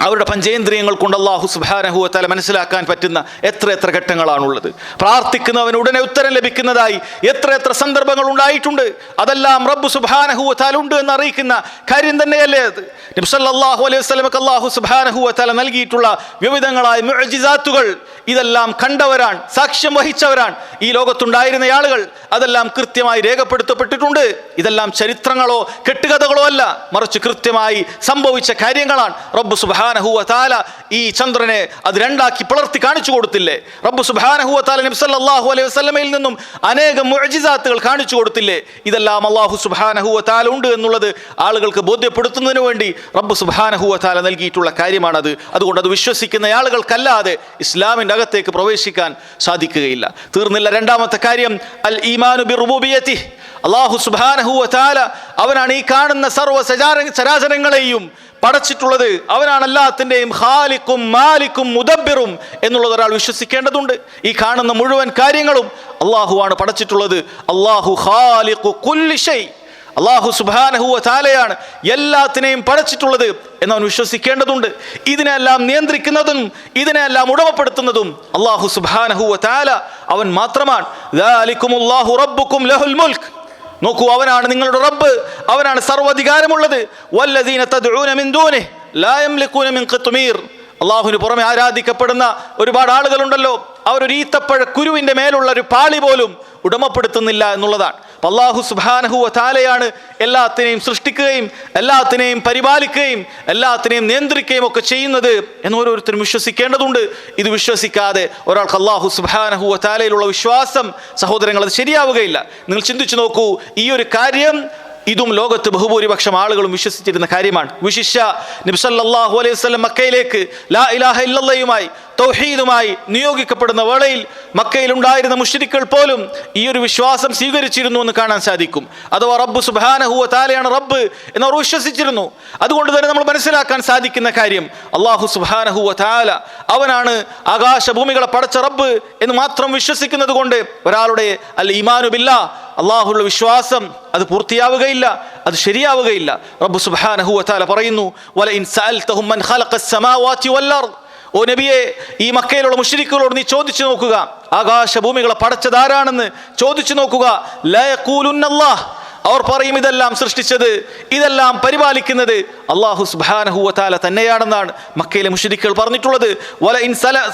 അവരുടെ പഞ്ചേന്ദ്രിയങ്ങൾ കൊണ്ട് അല്ലാഹു സുബ്ഹാനഹു വ തആല മനസ്സിലാക്കാൻ പറ്റുന്ന എത്ര ഘട്ടങ്ങളാണുള്ളത്. പ്രാർത്ഥിക്കുന്നവന് ഉടനെ ഉത്തരം ലഭിക്കുന്നതായി എത്ര സന്ദർഭങ്ങൾ ഉണ്ടായിട്ടുണ്ട്. അതെല്ലാം റബ്ബ് സുബ്ഹാനഹു വ തആല ഉണ്ട് എന്ന് അറിയിക്കുന്ന കാര്യം തന്നെയല്ലേ അത്? നബി സല്ലല്ലാഹു അലൈഹി വസല്ലമക്ക് അല്ലാഹു സുബ്ഹാനഹു വ തആല നൽകിയിട്ടുള്ള വിവിധങ്ങളായ മുഅ്ജിസാത്തുകൾ ഇതെല്ലാം കണ്ടവരാണ്, സാക്ഷ്യം വഹിച്ചവരാണ് ഈ ലോകത്തുണ്ടായിരുന്ന ആളുകൾ. അതെല്ലാം കൃത്യമായി രേഖപ്പെടുത്തപ്പെട്ടിട്ടുണ്ട്. ഇതെല്ലാം ചരിത്രങ്ങളോ കെട്ടുകഥകളോ അല്ല, മറിച്ച് കൃത്യമായി സംഭവിച്ച കാര്യങ്ങളാണ്. റബ്ബ് സുബ്ഹാനഹു വ തആല ഈ ചന്ദ്രനെ അത് രണ്ടാക്കി പിളർത്തി കാണിച്ചു കൊടുത്തില്ലേ? റബ്ബ് സുബ്ഹാനഹു വ തആല നബി സല്ലല്ലാഹു അലൈഹി വസല്ലമയിൽ നിന്നും അനേകം മുഅ്ജിസാത്തുകൾ കാണിച്ചു കൊടുത്തില്ലേ? ഇതെല്ലാം അല്ലാഹു സുബ്ഹാനഹു വ തആല ഉണ്ട് എന്നുള്ളത് ആളുകൾക്ക് ബോധ്യപ്പെടുത്തുന്നതിന് വേണ്ടി റബ്ബ് സുബ്ഹാനഹു വ തആല നൽകിയിട്ടുള്ള കാര്യമാണത്. അതുകൊണ്ട് അത് വിശ്വസിക്കുന്ന ആളുകൾക്കല്ലാതെ ഇസ്ലാമിൻ്റെ അകത്തേക്ക് പ്രവേശിക്കാൻ സാധിക്കുകയില്ല. തീർന്നില്ല. രണ്ടാമത്തെ കാര്യം അൽ ഈമാനു ബിറുബൂബിയത്തിഹി, അല്ലാഹു സുബ്ഹാനഹു വ തആല അവനാണ് ഈ കാണുന്ന സർവ്വ ചരാചരങ്ങളെയും പടച്ചിട്ടുള്ളത്. അവനാണ് എല്ലാത്തിൻ്റെയും ഖാലിഖും മാലിക്കും മുദബ്ബിറും എന്നുള്ളത് ഒരാൾ വിശ്വസിക്കേണ്ടതുണ്ട്. ഈ കാണുന്ന മുഴുവൻ കാര്യങ്ങളും അല്ലാഹുവാണ് പടച്ചിട്ടുള്ളത്. അല്ലാഹു ഖാലിഖു കുല്ലി ഷൈ, അല്ലാഹു സുബ്ഹാനഹു വ തആലയാണ് എല്ലാത്തിനെയും പടച്ചിട്ടുള്ളത് എന്നവൻ വിശ്വസിക്കേണ്ടതുണ്ട്. ഇതിനെല്ലാം നിയന്ത്രിക്കുന്നതും ഇതിനെല്ലാം ഉടമപ്പെടുത്തുന്നതും അല്ലാഹു സുബ്ഹാനഹു വ തആല അവൻ മാത്രമാണ്. ദാലികുമുല്ലാഹു റബ്ബുക്കും ലഹുൽ മുൽക്ക്, നോക്കൂ, അവനാണ് നിങ്ങളുടെ റബ്ബ്, അവനാണ് സർവ്വാധികാരമുള്ളത്. വല്ലദീന തദ്ഊന മിൻ ദൂനിഹി ലാ യംലികൂന മിൻ ഖിത്മീർ, അല്ലാഹുവിന് പുറമെ ആരാധിക്കപ്പെടുന്ന ഒരുപാട് ആളുകളുണ്ടല്ലോ, അവരൊരു ഈത്തപ്പഴ കുരുവിൻ്റെ മേലുള്ള ഒരു പാളി പോലും ഉടമപ്പെടുത്തുന്നില്ല എന്നുള്ളതാണ്. അല്ലാഹു സുബ്ഹാനഹു വ തആലയാണ് എല്ലാത്തിനെയും സൃഷ്ടിക്കുകയും എല്ലാത്തിനെയും പരിപാലിക്കുകയും എല്ലാത്തിനെയും നിയന്ത്രിക്കുകയും ഒക്കെ ചെയ്യുന്നത് എന്ന് ഓരോരുത്തരും വിശ്വസിക്കേണ്ടതുണ്ട്. ഇത് വിശ്വസിക്കാതെ ഒരാൾക്ക് അല്ലാഹു സുബ്ഹാനഹു വ തആലയിലുള്ള വിശ്വാസം സഹോദരങ്ങൾ അത് ശരിയാവുകയില്ല. നിങ്ങൾ ചിന്തിച്ചു നോക്കൂ, ഈ ഒരു കാര്യം ഇതും ലോകത്ത് ബഹുഭൂരിപക്ഷം ആളുകളും വിശ്വസിച്ചിരുന്ന കാര്യമാണ്. വിശിഷ്യ നബി സല്ലല്ലാഹു അലൈഹി വസല്ലം മക്കയിലേക്ക് ലാ ഇലാഹ ഇല്ലല്ലാഹുമായി തൗഹീദുമായി നിയോഗിക്കപ്പെടുന്ന വേളയിൽ മക്കയിൽ ഉണ്ടായിരുന്ന മുശ്രിക്കുകൾ പോലും ഈ ഒരു വിശ്വാസം സ്വീകരിച്ചിരുന്നു എന്ന് കാണാൻ സാധിക്കും. അഥവാ റബ്ബ് സുബ്ഹാനഹു വ തആലയാണ് റബ്ബ് എന്നവർ വിശ്വസിച്ചിരുന്നു. അതുകൊണ്ട് തന്നെ നമ്മൾ മനസ്സിലാക്കാൻ സാധിക്കുന്ന കാര്യം അല്ലാഹു സുബ്ഹാനഹു വ തആല അവനാണ് ആകാശഭൂമികളെ പടച്ച റബ്ബ് എന്ന് മാത്രം വിശ്വസിക്കുന്നത് കൊണ്ട് ഒരാളുടെ അൽ ഈമാനു ബില്ലാഹ് അല്ലാഹുവിലുള്ള വിശ്വാസം അത് പൂർത്തിയാവുകയില്ല, അത് ശരിയാവുകയില്ല. റബ്ബ് സുബ്ഹാനഹു വ തആല പറയുന്നു, വലഇൻ സഅൽതഹും മൻ ഖലഖസ് സമാവാതി വൽ അർദ്. ഓ നബിയെ, ഈ മക്കയിലുള്ള മുശ്രിക്കുകളോട് നീ ചോദിച്ചു നോക്കുക, ആകാശഭൂമികളെ പടച്ചതാരാണെന്ന് ചോദിച്ചു നോക്കുക. ലാ യഖൂലുന്നല്ലാഹ്, അവർ പറയും ഇതെല്ലാം സൃഷ്ടിച്ചത്, ഇതെല്ലാം പരിപാലിക്കുന്നത് അല്ലാഹു സുബ്ഹാനഹു വ തആല തന്നെയാണെന്നാണ് മക്കയിലെ മുശ്രിക്കുകൾ പറഞ്ഞിട്ടുള്ളത്. വലഇൻ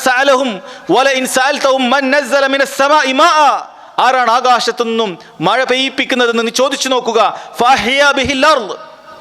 സഅലഹും വലഇൻ സഅൽതഹും മൻ നസ്സല മിനസ് സമാഇ മാഅ, ആരാണ് ആകാശത്തു നിന്നും മഴ പെയ്യിപ്പിക്കുന്നതെന്ന് നീ ചോദിച്ചു നോക്കുക. ഫഅഹ്യാ ബിഹിൽ അർദ്,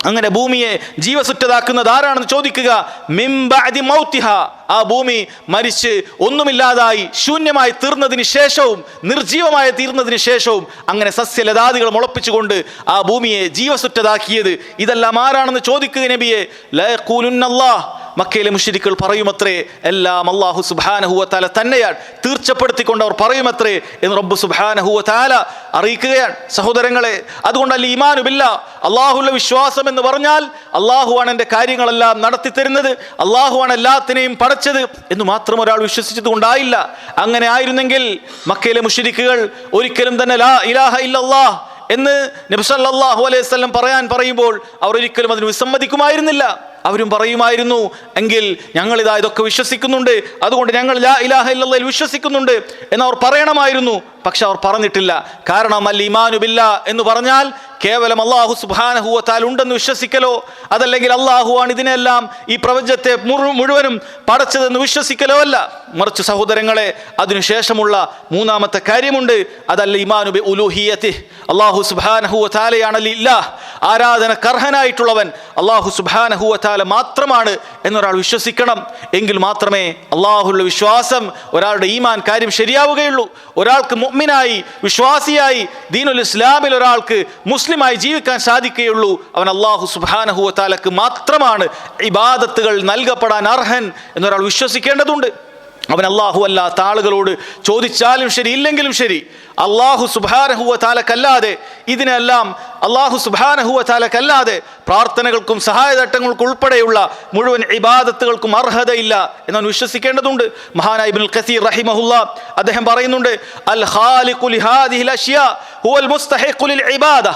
അങ്ങനെ ഭൂമിയെ ജീവസുറ്റതാക്കുന്നത് ആരാണെന്ന് ചോദിക്കുക. മിൻ ബഅദി മൗതിഹാ, ആ ഭൂമി മരിച്ച് ഒന്നുമില്ലാതായി ശൂന്യമായി തീർന്നതിന് ശേഷവും നിർജീവമായി തീർന്നതിന് ശേഷവും അങ്ങനെ സസ്യലതാദികൾ മുളപ്പിച്ചുകൊണ്ട് ആ ഭൂമിയെ ജീവസുറ്റതാക്കിയത് ഇതെല്ലാം ആരാണെന്ന് ചോദിക്കുക നബിയെ. ലാ യഖൂലുന്നല്ലാഹ്, മക്കയിലെ മുശ്രിക്കുകൾ പറയുമത്രേ എല്ലാം അല്ലാഹു സുബ്ഹാനഹു വ തആല തന്നെയാണ്, തീർച്ചപ്പെടുത്തിക്കൊണ്ട് അവർ പറയുമത്രേ എന്ന് റബ്ബ് സുബ്ഹാനഹു വ തആല അറിയിക്കുകയാണ്. സഹോദരങ്ങളെ, അതുകൊണ്ട് അൽ ഈമാനു ബില്ലാഹ്, അല്ലാഹുവിലുള്ള വിശ്വാസം എന്ന് പറഞ്ഞാൽ അല്ലാഹുവാണ് എൻ്റെ കാര്യങ്ങളെല്ലാം നടത്തി തരുന്നത്, അല്ലാഹുവാണ് എല്ലാത്തിനെയും പടച്ചത് എന്ന് മാത്രം ഒരാൾ വിശ്വസിച്ചത് കൊണ്ടായില്ല. അങ്ങനെ ആയിരുന്നെങ്കിൽ മക്കയിലെ മുശ്രിക്കുകൾ ഒരിക്കലും തന്നെ ലാ ഇലാഹ ഇല്ലല്ലാഹ് എന്ന് നബി സല്ലല്ലാഹു അലൈഹി വസല്ലം പറയുമ്പോൾ അവർ ഒരിക്കലും അതിന് വിസമ്മതിക്കുമായിരുന്നില്ല. അവരും പറയുമായിരുന്നു, എങ്കിൽ ഞങ്ങൾ ഇതൊക്കെ വിശ്വസിക്കുന്നുണ്ട്, അതുകൊണ്ട് ഞങ്ങൾ ലാ ഇലാഹ ഇല്ലല്ലാഹ് വിശ്വസിക്കുന്നുണ്ട് എന്നവർ പറയണമായിരുന്നു. പക്ഷെ അവർ പറഞ്ഞിട്ടില്ല. കാരണം അൽ ഈമാനു ബില്ലാഹ് എന്ന് പറഞ്ഞാൽ കേവലം അല്ലാഹു സുബ്ഹാനഹു വ തആല ഉണ്ടെന്ന് വിശ്വസിക്കലോ, അതല്ലെങ്കിൽ അല്ലാഹുവാണ് ഇതിനെല്ലാം ഈ പ്രപഞ്ചത്തെ മുഴുവനും പടച്ചതെന്ന് വിശ്വസിക്കലോ അല്ല. മറിച്ച് സഹോദരങ്ങളെ, അതിനുശേഷമുള്ള മൂന്നാമത്തെ കാര്യമുണ്ട്. അതല്ല ഈമാനു ബി ഉലൂഹിയ്യതിഹി, അല്ലാഹു സുബ്ഹാനഹു വ തആലയാണ് ഇലാഹ്, ആരാധനക്കർഹനായിട്ടുള്ളവൻ അല്ലാഹു സുബ്ഹാനഹു വ തആല മാത്രമാണ് എന്നൊരാൾ വിശ്വസിക്കണം. എങ്കിൽ മാത്രമേ അല്ലാഹുവിലുള്ള വിശ്വാസം, ഒരാളുടെ ഈമാൻ കാര്യം ശരിയാവുകയുള്ളൂ. ഒരാൾക്ക് മുഅ്മിനായി വിശ്വാസിയായി ദീനുൽ ഇസ്ലാമിൽ ഒരാൾക്ക് മുസ്ലിമായി ജീവിക്കാൻ സാധിക്കുകയുള്ളൂ. അവൻ അല്ലാഹു സുബ്ഹാനഹു വ തആലക്ക് മാത്രമാണ് ഇബാദത്തുകൾ നൽകപ്പെടാൻ അർഹൻ എന്നൊരാൾ വിശ്വസിക്കേണ്ടതുണ്ട്. അവൻ അല്ലാഹു അല്ലാത്ത ആളുകളോട് ചോദിച്ചാലും ശരി, ഇല്ലെങ്കിലും ശരി, അല്ലാഹു സുബ്ഹാനഹു വ തആലക്കല്ലാതെ, ഇതിനെല്ലാം അല്ലാഹു സുബ്ഹാനഹു വ തആലക്കല്ലാതെ പ്രാർത്ഥനകൾക്കും സഹായതട്ടങ്ങൾക്കും ഉൾപ്പെടെയുള്ള മുഴുവൻ ഇബാദത്തുകൾക്കും അർഹതയില്ല എന്നവൻ വിശ്വസിക്കേണ്ടതുണ്ട്. മഹാനായ ഇബ്നുൽ കസീർ റഹിമഹുല്ലാ അദ്ദേഹം പറയുന്നുണ്ട്, അൽ ഖാലിഖു ലിഹാദിഹിൽ അഷ്യാ ഹുവൽ മുസ്തഹിഖു ലിൽ ഇബാദ,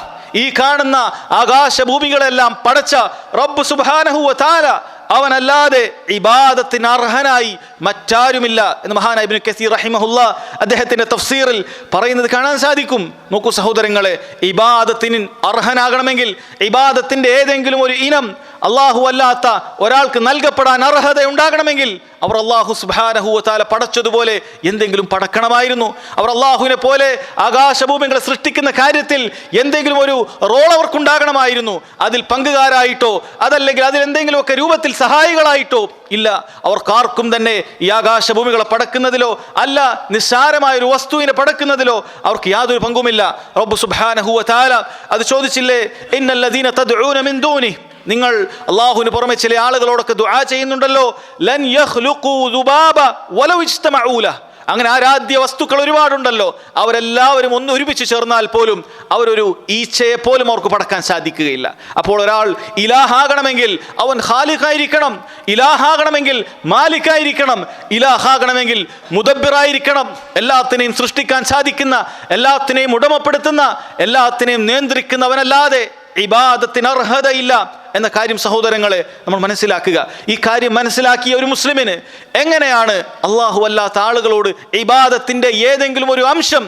ഈ കാണുന്ന ആകാശഭൂമികളെല്ലാം പടച്ച റബ്ബ് സുബ്ഹാനഹു വ തആല അവനല്ലാതെ ഇബാദത്തിന് അർഹനായി മറ്റാരുമില്ല എന്ന് മഹാനായ ഇബ്നു കസീർ റഹിമഹുല്ലാ അദ്ദേഹത്തിന്റെ തഫ്സീറിൽ പറയുന്നത് കാണാൻ സാധിക്കും. നോക്കൂ സഹോദരങ്ങളെ, ഇബാദത്തിന് അർഹനാകണമെങ്കിൽ, ഇബാദത്തിന്റെ ഏതെങ്കിലും ഒരു ഇനം അല്ലാഹു അല്ലാത്ത ഒരാൾക്ക് നൽകപ്പെടാൻ അർഹത ഉണ്ടാകണമെങ്കിൽ അവർ അല്ലാഹു സുബ്ഹാനഹു വ തആല പടച്ചതുപോലെ എന്തെങ്കിലും പടക്കണമായിരുന്നു. അവർ അല്ലാഹുവിനെ പോലെ ആകാശഭൂമികളെ സൃഷ്ടിക്കുന്ന കാര്യത്തിൽ എന്തെങ്കിലും ഒരു റോൾ അവർക്കുണ്ടാകണമായിരുന്നു. അതിൽ പങ്കുകാരായിട്ടോ അതല്ലെങ്കിൽ അതിൽ എന്തെങ്കിലുമൊക്കെ രൂപത്തിൽ സഹായികളായിട്ടോ ഇല്ല. അവർക്കാർക്കും തന്നെ ഈ ആകാശഭൂമികളെ പടക്കുന്നതിലോ അല്ല നിസ്സാരമായ ഒരു വസ്തുവിനെ പടക്കുന്നതിലോ അവർക്ക് യാതൊരു പങ്കുമില്ല. റബ്ബ് സുബ്ഹാനഹു വ തആല അത് ചോദിച്ചില്ലേ, ഇന്നല്ലദീന തദ്ഊന മിൻ ദൂനി, നിങ്ങൾ അല്ലാഹുവിന് പുറമെ ചില ആളുകളോടൊക്കെ ദുആ ചെയ്യുന്നുണ്ടല്ലോ, ലൻ യഖ്ലുഖൂ ദുബാബ വലൗ ഇജ്തമഊ ലഹ്, അങ്ങനെ ആരാധ്യ വസ്തുക്കൾ ഒരുപാടുണ്ടല്ലോ, അവരെല്ലാവരും ഒന്ന് ഒരുമിച്ച് ചേർന്നാൽ പോലും അവരൊരു ഈച്ചയെ പോലും അവർക്ക് പടക്കാൻ സാധിക്കുകയില്ല. അപ്പോൾ ഒരാൾ ഇലാഹാകണമെങ്കിൽ അവൻ ഖാലിഖായിരിക്കണം, ഇലാഹാകണമെങ്കിൽ മാലിക്കായിരിക്കണം, ഇലാഹാകണമെങ്കിൽ മുദബ്ബിറായിരിക്കണം. എല്ലാത്തിനെയും സൃഷ്ടിക്കാൻ സാധിക്കുന്ന, എല്ലാത്തിനെയും ഉടമപ്പെടുത്തുന്ന, എല്ലാത്തിനെയും നിയന്ത്രിക്കുന്നവനല്ലാതെ ഇബാദത്തിന് അർഹതയില്ല എന്ന കാര്യം സഹോദരങ്ങളെ നമ്മൾ മനസ്സിലാക്കുക. ഈ കാര്യം മനസ്സിലാക്കിയ ഒരു മുസ്ലിമിന് എങ്ങനെയാണ് അല്ലാഹു അല്ലാത്ത ആളുകളോട് ഇബാദത്തിന്റെ ഏതെങ്കിലും ഒരു അംശം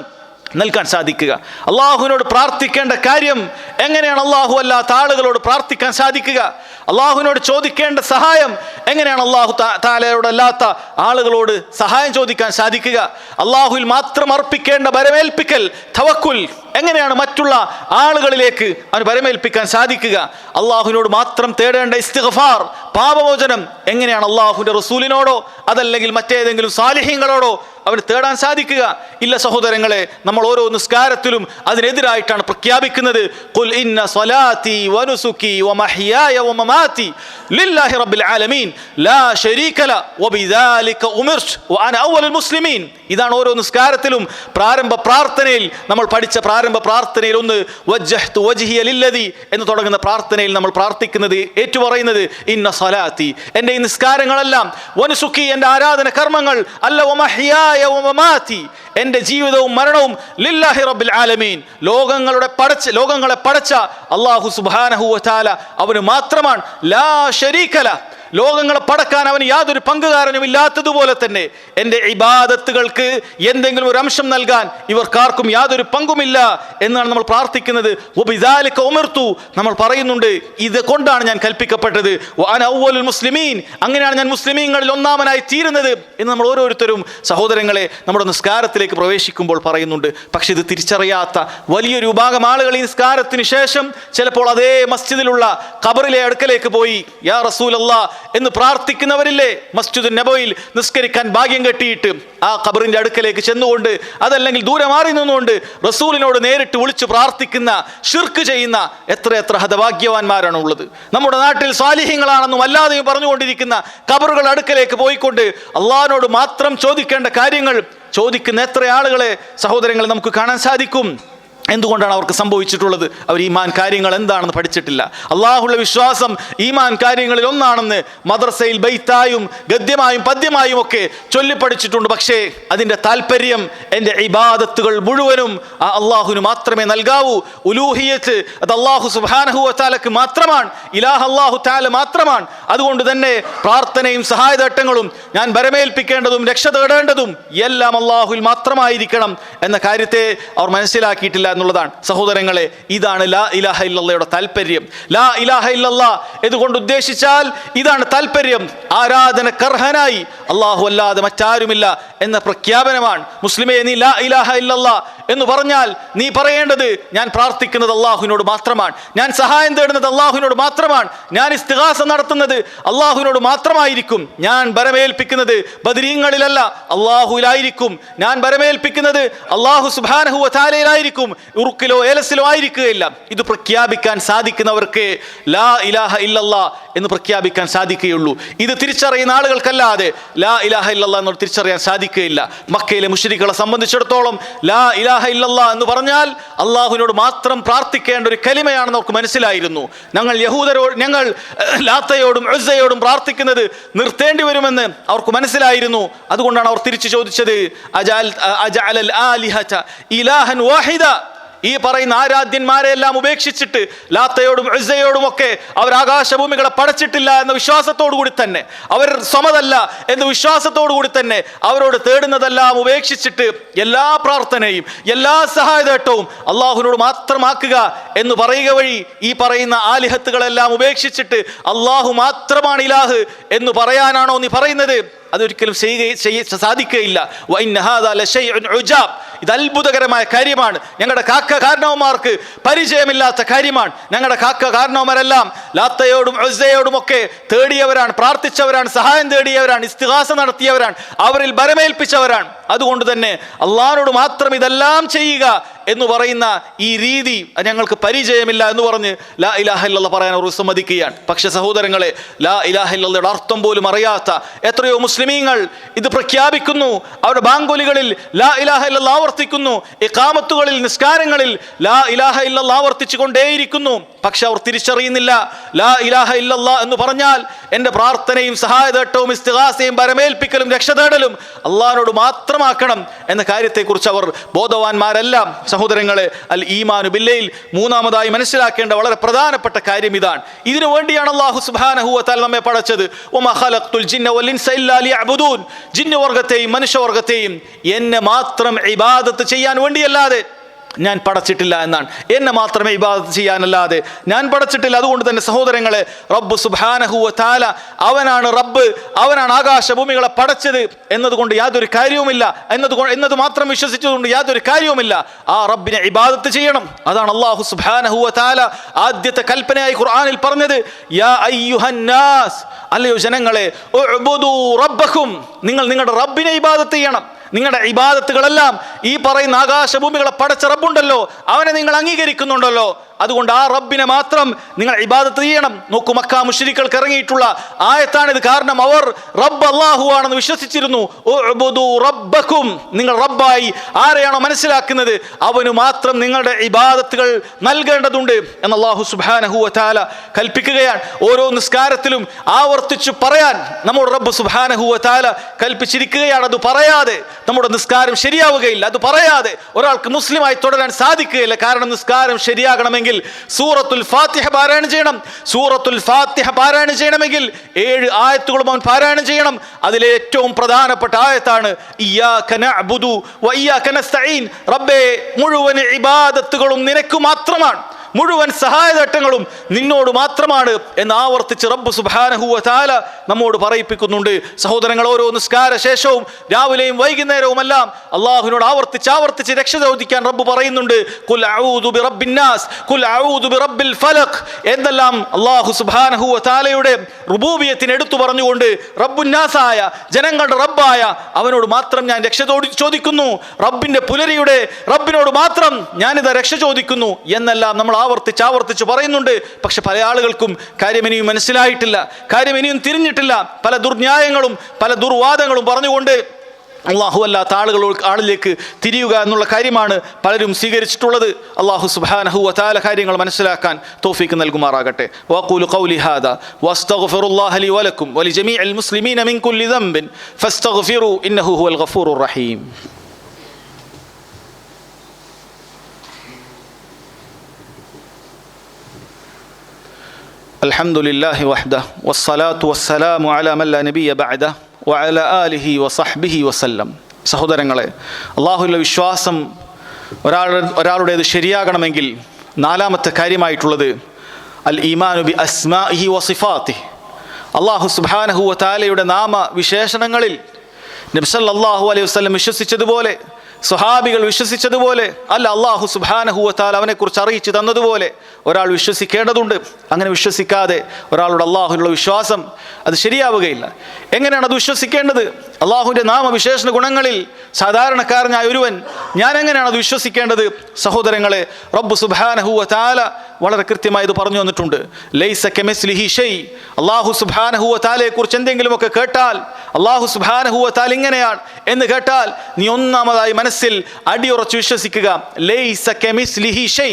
നൽകാൻ സാധിക്കുക? അള്ളാഹുവിനോട് പ്രാർത്ഥിക്കേണ്ട കാര്യം എങ്ങനെയാണ് അല്ലാഹു അല്ലാത്ത ആളുകളോട് പ്രാർത്ഥിക്കാൻ സാധിക്കുക? അള്ളാഹുവിനോട് ചോദിക്കേണ്ട സഹായം എങ്ങനെയാണ് അല്ലാഹു തആലയോട് അല്ലാത്ത ആളുകളോട് സഹായം ചോദിക്കാൻ സാധിക്കുക? അല്ലാഹുവിൽ മാത്രം അർപ്പിക്കേണ്ട ബരമേൽപ്പിക്കൽ തവക്കുൽ എങ്ങനെയാണ് മറ്റുള്ള ആളുകളിലേക്ക് അവന് ബരമേൽപ്പിക്കാൻ സാധിക്കുക? അള്ളാഹുവിനോട് മാത്രം തേടേണ്ട ഇസ്തിഗ്ഫാർ, പാപമോചനം എങ്ങനെയാണ് അള്ളാഹുവിന്റെ റസൂലിനോടോ അതല്ലെങ്കിൽ മറ്റേതെങ്കിലും സാലിഹീങ്ങളോടോ അവന് തേടാൻ സാധിക്കുക? ഇല്ല സഹോദരങ്ങളെ, നമ്മൾ ഓരോ നിസ്കാരത്തിലും അതിനെതിരായിട്ടാണ് പ്രഖ്യാപിക്കുന്നത്, ഖുൽ ഇന്ന സ്വലാത്തി വനുസുകി വമഹ്യായ വമമാതി ലില്ലാഹി റബ്ബിൽ ആലമീൻ ലാ ശരീക ല വബിദാലിക ഉമിർതു വഅന അവ്വലുൽ മുസ്ലിമീൻ. ഇതാണ് ഓരോ നിസ്കാരത്തിലും പ്രാരംഭ പ്രാർത്ഥനയിൽ നമ്മൾ പഠിച്ച പ്രാരംഭ പ്രാർത്ഥനയിൽ ഒന്ന് വജ്ജഹ്തു വജ്ഹിയ ലില്ലദി എന്ന് തുടങ്ങുന്ന പ്രാർത്ഥനയിൽ നമ്മൾ പ്രാർത്ഥിക്കുന്നത്, ഏറ്റുപറയുന്നത് ഇന്ന സ്വലാത്തി, എൻ്റെ ഈ നിസ്കാരങ്ങളെല്ലാം, വനുസുകി എൻ്റെ ആരാധന കർമ്മങ്ങൾ, അല്ല വമഹ്യായ വമമാതി എൻ്റെ ജീവിതവും മരണവും ലില്ലാഹി റബ്ബിൽ ആലമീൻ, ലോകങ്ങളെ പടച്ച അല്ലാഹു സുബ്ഹാനഹു വ തആല അവന് മാത്രമാണ്. ലാ ശരീക ല, ലോകങ്ങളെ പടക്കാൻ അവന് യാതൊരു പങ്കുകാരനും ഇല്ലാത്തതുപോലെ തന്നെ എൻ്റെ ഇബാദത്തുകൾക്ക് എന്തെങ്കിലും ഒരു അംശം നൽകാൻ ഇവർക്കാർക്കും യാതൊരു പങ്കുമില്ല എന്നാണ് നമ്മൾ പ്രാർത്ഥിക്കുന്നത്. വബിദാലിക ഉമിർതു, നമ്മൾ പറയുന്നുണ്ട് ഇത് കൊണ്ടാണ് ഞാൻ കൽപ്പിക്കപ്പെട്ടത്. വഅന അവ്വലുൽ മുസ്ലിമീൻ, അങ്ങനെയാണ് ഞാൻ മുസ്ലിമീങ്ങളിൽ ഒന്നാമനായി തീരുന്നത് എന്ന് നമ്മൾ ഓരോരുത്തരും സഹോദരങ്ങളെ നമ്മുടെ നിസ്കാരത്തിലേക്ക് പ്രവേശിക്കുമ്പോൾ പറയുന്നുണ്ട്. പക്ഷെ ഇത് തിരിച്ചറിയാത്ത വലിയൊരു വിഭാഗം ആളുകൾ ഈ നിസ്കാരത്തിന് ശേഷം ചിലപ്പോൾ അതേ മസ്ജിദിലുള്ള ഖബറിലെ അടുക്കലേക്ക് പോയി യാ റസൂലല്ലാഹ് എന്ന് പ്രാർത്ഥിക്കുന്നവരില്ലേ? മസ്ജിദ് നബവിയിൽ നിസ്കരിക്കാൻ ഭാഗ്യം കെട്ടിയിട്ട് ആ ഖബറിന്റെ അടുക്കലേക്ക് ചെന്നുകൊണ്ട് അതല്ലെങ്കിൽ ദൂരെ മാറി നിന്നുകൊണ്ട് റസൂലിനോട് നേരിട്ട് വിളിച്ചു പ്രാർത്ഥിക്കുന്ന, ശിർക്ക് ചെയ്യുന്ന എത്ര ഹതഭാഗ്യവാന്മാരാണ് ഉള്ളത്. നമ്മുടെ നാട്ടിൽ സാലിഹ്യങ്ങളാണെന്നും അല്ലാതെയും പറഞ്ഞുകൊണ്ടിരിക്കുന്ന ഖബറുകൾ അടുക്കലേക്ക് പോയിക്കൊണ്ട് അള്ളാഹിനോട് മാത്രം ചോദിക്കേണ്ട കാര്യങ്ങൾ ചോദിക്കുന്ന എത്ര ആളുകളെ സഹോദരങ്ങൾ നമുക്ക് കാണാൻ സാധിക്കും. എന്തുകൊണ്ടാണ് അവർക്ക് സംഭവിച്ചിട്ടുള്ളത്? അവർ ഈമാൻ കാര്യങ്ങൾ എന്താണെന്ന് പഠിച്ചിട്ടില്ല. അള്ളാഹുള്ള വിശ്വാസം ഈമാൻ കാര്യങ്ങളിൽ ഒന്നാണെന്ന് മദ്രസയിൽ ബൈത്തായും ഗദ്യമായും പദ്യമായും ഒക്കെ ചൊല്ലിപ്പഠിച്ചിട്ടുണ്ട്. പക്ഷേ അതിൻ്റെ താല്പര്യം എൻ്റെ ഇബാദത്തുകൾ മുഴുവനും ആ അള്ളാഹുവിന് മാത്രമേ നൽകാവൂ. ഉലൂഹിയത്ത് അത് അള്ളാഹു സുബ്ഹാനഹു വ തആലക്ക് മാത്രമാണ്. ഇലാഹ് അള്ളാഹു തആല മാത്രമാണ്. അതുകൊണ്ട് തന്നെ പ്രാർത്ഥനയും സഹായതട്ടങ്ങളും ഞാൻ ബരമേൽപ്പിക്കേണ്ടതും രക്ഷ തേടേണ്ടതും എല്ലാം അള്ളാഹുവിൽ മാത്രമായിരിക്കണം എന്ന കാര്യത്തെ അവർ മനസ്സിലാക്കിയിട്ടില്ല എന്നുള്ളതാണ്. സഹോദരങ്ങളെ, ഇതാണ് ലാ ഇലാഹ ഇല്ലല്ലാഹയുടെ താല്പര്യം. ലാ ഇലാഹ ഇല്ലല്ലാഹ് ഇതുകൊണ്ട് ഉദ്ദേശിച്ചാൽ ഇതാണ് താല്പര്യം, ആരാധനക്കർഹനായി അല്ലാഹു അല്ലാതെ മറ്റാരുമില്ല എന്ന പ്രഖ്യാപനമാണ്. മുസ്ലിമേ, നീ ലാ ഇലാഹ ഇല്ലല്ലാഹ് എന്ന് പറഞ്ഞാൽ നീ പറയേണ്ടത് ഞാൻ പ്രാർത്ഥിക്കുന്നത് അള്ളാഹുവിനോട് മാത്രമാണ്, ഞാൻ സഹായം തേടുന്നത് അള്ളാഹുവിനോട് മാത്രമാണ്, ഞാൻ ഇസ്തിഗാസ നടത്തുന്നത് അള്ളാഹുവിനോട് മാത്രമായിരിക്കും, ഞാൻ ബരമേൽപ്പിക്കുന്നത് ബദരീങ്ങളിലല്ല അള്ളാഹുവിലായിരിക്കും, ഞാൻ ബരമേൽപ്പിക്കുന്നത് അള്ളാഹു സുബ്ഹാനഹു വ തആലയിലായിരിക്കും, ഉറുക്കിലോ ഏലസിലോ ആയിരിക്കുകയില്ല. ഇത് പ്രഖ്യാപിക്കാൻ സാധിക്കുന്നവർക്ക് ലാ ഇലാഹ ഇല്ലല്ലാഹ് എന്ന് പ്രഖ്യാപിക്കാൻ സാധിക്കുകയുള്ളൂ. ഇത് തിരിച്ചറിയുന്ന ആളുകൾക്കല്ലാതെ ലാ ഇലാഹ ഇല്ലല്ലാഹ് എന്ന് തിരിച്ചറിയാൻ സാധിക്കുകയില്ല. മക്കയിലെ മുശ്രിക്കുകളെ സംബന്ധിച്ചിടത്തോളം ലാ ഇലാഹ ഇല്ലല്ലാഹ് എന്ന് പറഞ്ഞാൽ അള്ളാഹുവിനോട് മാത്രം പ്രാർത്ഥിക്കേണ്ട ഒരു കലിമയാണെന്ന് അവർക്ക് മനസ്സിലായിരുന്നു. ഞങ്ങൾ ലാത്തയോടും ഉസ്സയോടും പ്രാർത്ഥിക്കുന്നത് നിർത്തേണ്ടി വരുമെന്ന് അവർക്ക് മനസ്സിലായിരുന്നു. അതുകൊണ്ടാണ് അവർ തിരിച്ചു ചോദിച്ചത്, അജഅലൽ ആലിഹത ഇലാഹൻ വാഹിദ, ഈ പറയുന്ന ആരാധ്യന്മാരെല്ലാം ഉപേക്ഷിച്ചിട്ട് ലാത്തയോടും ഉസ്സയോടും ഒക്കെ അവർ ആകാശഭൂമികളെ പടച്ചിട്ടില്ല എന്ന വിശ്വാസത്തോടു കൂടി തന്നെ, അവർ സമതല്ല എന്ന വിശ്വാസത്തോടു കൂടി തന്നെ അവരോട് തേടുന്നതെല്ലാം ഉപേക്ഷിച്ചിട്ട് എല്ലാ പ്രാർത്ഥനയും എല്ലാ സഹായതേട്ടവും അള്ളാഹുവിനോട് മാത്രമാക്കുക എന്ന് പറയുക വഴി ഈ പറയുന്ന ആലിഹത്തുകളെല്ലാം ഉപേക്ഷിച്ചിട്ട് അള്ളാഹു മാത്രമാണ് ഇലാഹ് എന്ന് പറയാനാണോ നീ പറയുന്നത്? അതൊരിക്കലും സാധിക്കുകയില്ല. ഇത് അത്ഭുതകരമായ കാര്യമാണ്. ഞങ്ങളുടെ കാക്ക കാരണവന്മാർക്ക് പരിചയമില്ലാത്ത കാര്യമാണ്. ഞങ്ങളുടെ കാക്ക കാരണവന്മാരെല്ലാം ലാത്തയോടും ഉസ്സയോടും ഒക്കെ തേടിയവരാണ്, പ്രാർത്ഥിച്ചവരാണ്, സഹായം തേടിയവരാണ്, ഇസ്തിഗാസ നടത്തിയവരാണ്, അവരിൽ ബരമേൽപ്പിച്ചവരാണ്. അതുകൊണ്ട് തന്നെ അള്ളാഹിനോട് മാത്രം ഇതെല്ലാം ചെയ്യുക എന്ന് പറയുന്ന ഈ രീതി ഞങ്ങൾക്ക് പരിചയമില്ല എന്ന് പറഞ്ഞ് ലാ ഇലാഹ ഇല്ലല്ലാഹ് പറയാൻ അവർ സമ്മതിക്കുകയാണ്. പക്ഷെ സഹോദരങ്ങളെ, ലാ ഇലാഹ ഇല്ലല്ലാഹയുടെ അർത്ഥം പോലും അറിയാത്ത എത്രയോ മുസ്ലിമീങ്ങൾ ഇത് പ്രഖ്യാപിക്കുന്നു. അവരുടെ ബാങ്കുലികളിൽ ലാ ഇലാഹ ഇല്ലല്ലാഹ് ആവർത്തിക്കുന്നു, ഇഖാമത്തുകളിൽ നിസ്കാരങ്ങളിൽ ലാ ഇലാഹ ഇല്ലല്ലാഹ് ആവർത്തിച്ചു കൊണ്ടേയിരിക്കുന്നു. പക്ഷെ അവർ തിരിച്ചറിയുന്നില്ല ലാ ഇലാഹ ഇല്ലല്ലാഹ് എന്ന് പറഞ്ഞാൽ എൻ്റെ പ്രാർത്ഥനയും സഹായതേട്ടവും ഇസ്തിഗാസയും ബരമേൽപ്പിക്കലും രക്ഷതേടലും അള്ളാഹിനോട് മാത്രമാക്കണം എന്ന കാര്യത്തെക്കുറിച്ച് അവർ ബോധവാന്മാരല്ല. സഹോദരങ്ങളെ, അൽ ഈമാനു ബില്ലയിൽ മൂന്നാമതായി മനസ്സിലാക്കേണ്ട വളരെ പ്രധാനപ്പെട്ട കാര്യം ഇതാണ്. ഇതിനു വേണ്ടിയാണ് അല്ലാഹു സുബ്ഹാനഹു വ തആല നമ്മെ പടച്ചത്. വമാ ഖലഖ്തുൽ ജിന്ന വൽ ഇൻസ ഇല്ലാ ലിയഅ്ബുദൂൻ, ജിന്നവർഗത്തെയും മനുഷ്യവർഗത്തെയും എന്നെ മാത്രം ഇബാദത്ത് ചെയ്യാൻ വേണ്ടിയല്ലാതെ ഞാൻ പടച്ചിട്ടില്ല എന്നാണ്. എന്നെ മാത്രമേ ഇബാദത്ത് ചെയ്യാനല്ലാതെ ഞാൻ പടച്ചിട്ടില്ല. അതുകൊണ്ട് തന്നെ സഹോദരങ്ങളെ, റബ്ബ് സുബ്ഹാനഹു വ തആല അവനാണ് റബ്ബ്, അവനാണ് ആകാശഭൂമികളെ പടച്ചത് എന്നതുകൊണ്ട് യാതൊരു കാര്യവുമില്ല, എന്നത് മാത്രം വിശ്വസിച്ചതുകൊണ്ട് യാതൊരു കാര്യവുമില്ല. ആ റബ്ബിനെ ഇബാദത്ത് ചെയ്യണം. അതാണ് അല്ലാഹു സുബ്ഹാനഹു വ തആല ആദ്യത്തെ കൽപ്പനയായി ഖുർആനിൽ പറഞ്ഞത്. യാ അയ്യുഹന്നാസ്, അല്ലയോ ജനങ്ങളെ, ഉഅ്ബുദൂ റബ്ബക്കും, നിങ്ങൾ നിങ്ങളുടെ റബ്ബിനെ ഇബാദത്ത് ചെയ്യണം. നിങ്ങളുടെ ഇബാദത്തുകളെല്ലാം ഈ പറയുന്ന ആകാശഭൂമികളെ പടച്ച റബ്ബുണ്ടല്ലോ, അവനെ നിങ്ങൾ അംഗീകരിക്കുന്നുണ്ടല്ലോ, അതുകൊണ്ട് ആ റബ്ബിനെ മാത്രം നിങ്ങൾ ഇബാദത്ത് ചെയ്യണം. നോക്കൂ, മക്ക മുശ്രിക്കുകൾക്ക് ഇറങ്ങിയിട്ടുള്ള ആയത്താണിത്. കാരണം അവർ റബ്ബ് അല്ലാഹു ആണെന്ന് വിശ്വസിച്ചിരുന്നു. ഉഅ്ബുദൂ റബ്ബക്കും, നിങ്ങൾ റബ്ബായി ആരെയാണോ മനസ്സിലാക്കുന്നത് അവന് മാത്രം നിങ്ങളുടെ ഇബാദത്തുകൾ നൽകേണ്ടതുണ്ട് എന്ന് അല്ലാഹു സുബ്ഹാനഹു വ തആല കൽപ്പിക്കുകയാണ്. ഓരോ നിസ്കാരത്തിലും ആവർത്തിച്ചു പറയാൻ നമ്മുടെ റബ്ബ് സുബ്ഹാനഹു വ തആല കൽപ്പിച്ചിരിക്കുകയാണ്. അത് പറയാതെ നമ്മുടെ നിസ്കാരം ശരിയാവുകയില്ല. അത് പറയാതെ ഒരാൾക്ക് മുസ്ലിമായി തുടരാൻ സാധിക്കുകയില്ല. കാരണം നിസ്കാരം ശരിയാകണമെങ്കിൽ സൂറത്തുൽ ഫാത്തിഹ പാരായണം ചെയ്യണം. സൂറത്തുൽ ഫാത്തിഹ പാരായണം ചെയ്യണമെങ്കിൽ 7 ആയത്തുകളും അവൻ പാരായണം ചെയ്യണം. അതിലെ ഏറ്റവും പ്രധാനപ്പെട്ട ആയത്താണ് ഇയ്യാക നഅ്ബുദു വ ഇയ്യാക നസ്തഈൻ. റബ്ബേ, മുഴുവൻ ഇബാദത്തുകളും നിനക്ക് മാത്രമാണ്, മുഴുവൻ സഹായതട്ടങ്ങളും നിന്നോട് മാത്രമാണ് എന്ന് ആവർത്തിച്ച് റബ്ബ് സുബ്ഹാനഹു വ തആല നമ്മോട് പറയിപ്പിക്കുന്നുണ്ട്. സഹോദരങ്ങൾ, ഓരോ നിസ്കാര ശേഷവും രാവിലെയും വൈകുന്നേരവുമെല്ലാം അള്ളാഹുവിനോട് ആവർത്തിച്ച് രക്ഷ ചോദിക്കാൻ റബ്ബ് പറയുന്നുണ്ട്. ഖുൽ അഊദു ബിറബ്ബിന്നാസ്, ഖുൽ അഊദു ബിറബ്ബിൽ ഫലഖ് എന്നെല്ലാം അള്ളാഹു സുബ്ഹാനഹു വ തആലയുടെ റുബൂബിയത്തിനെ എടുത്തു പറഞ്ഞുകൊണ്ട് റബ്ബുന്നാസായ, ജനങ്ങളുടെ റബ്ബായ അവനോട് മാത്രം ഞാൻ രക്ഷ ചോദിക്കുന്നു, റബ്ബിന്റെ പുലരിയുടെ റബ്ബിനോട് മാത്രം ഞാനിത് രക്ഷ ചോദിക്കുന്നു എന്നെല്ലാം നമ്മൾ ആവർത്തിച്ച് പറയുന്നുണ്ട്. പക്ഷെ പല ആളുകൾക്കും കാര്യം ഇനിയും മനസ്സിലായിട്ടില്ല, കാര്യം ഇനിയും തിരിഞ്ഞിട്ടില്ല. പല ദുർന്യായങ്ങളും പല ദുർവാദങ്ങളും പറഞ്ഞുകൊണ്ട് അള്ളാഹു അല്ലാത്ത ആളിലേക്ക് തിരിയുക എന്നുള്ള കാര്യമാണ് പലരും സ്വീകരിച്ചിട്ടുള്ളത്. അള്ളാഹു സുബ്ഹാനഹു വ തആല കാര്യങ്ങൾ മനസ്സിലാക്കാൻ തൗഫീഖ് നൽകുമാറാകട്ടെ. വഖൂലു ഖൗലി ഹാദാ വസ്തഗ്ഫിറുല്ലാഹ ലി വലക്കും വലിജമീഇൽ മുസ്ലിമീന മിൻ കുല്ലി ദംബിൻ ഫസ്തഗ്ഫിറു ഇന്നഹു ഹുവൽ ഗഫൂറുർ റഹീം. അൽഹംദുലില്ലാഹി വഹ്ദഹു വസ്സലാത്തു വസ്സലാമു അലാ മൻ ലാ നബിയ്യ ബഅദഹു വഅലാ ആലിഹി വസഹ്ബിഹി വസല്ലം. സഹോദരങ്ങളെ, അല്ലാഹുവിലുള്ള വിശ്വാസം ഒരാളുടേത് ശരിയാകണമെങ്കിൽ 4ാമത്തെ കാര്യമായിട്ടുള്ളത് അൽ ഈമാനു ബി അസ്മാഇഹി വസിഫാതിഹി. അല്ലാഹു സുബ്ഹാനഹു വ തആലയുടെ നാമവിശേഷണങ്ങളിൽ നബി സല്ലല്ലാഹു അലൈഹി വസല്ലം വിശ്വസിച്ചതുപോലെ, സ്വഹാബികൾ വിശ്വസിച്ചതുപോലെ, അല്ല അല്ലാഹു സുബ്ഹാനഹു വ തആല അവനെക്കുറിച്ച് അറിയിച്ചു തന്നതുപോലെ ഒരാൾ വിശ്വസിക്കേണ്ടതുണ്ട്. അങ്ങനെ വിശ്വസിക്കാതെ ഒരാളുടെ അള്ളാഹുവിലുള്ള വിശ്വാസം അത് ശരിയാവുകയില്ല. എങ്ങനെയാണ് അത് വിശ്വസിക്കേണ്ടത്? അള്ളാഹുവിൻ്റെ നാമവിശേഷണ ഗുണങ്ങളിൽ സാധാരണക്കാരനായ ഒരുവൻ ഞാൻ എങ്ങനെയാണ് അത് വിശ്വസിക്കേണ്ടത്? സഹോദരങ്ങളെ, റബ്ബ് സുബ്ഹാനഹു വ തആല വളരെ കൃത്യമായി ഇത് പറഞ്ഞു വന്നിട്ടുണ്ട്. ലൈസ കമിസ്ലിഹി ഷൈ. അല്ലാഹു സുബ്ഹാനഹു വ തആലയെക്കുറിച്ച് എന്തെങ്കിലുമൊക്കെ കേട്ടാൽ, അല്ലാഹു സുബ്ഹാനഹു വ തആല ഇങ്ങനെയാണ് എന്ന് കേട്ടാൽ നീ ഒന്നാമതായി മനസ്സിൽ അടിയുറച്ച് വിശ്വസിക്കുക, ലൈസ കമിസ്ലിഹി ഷൈ,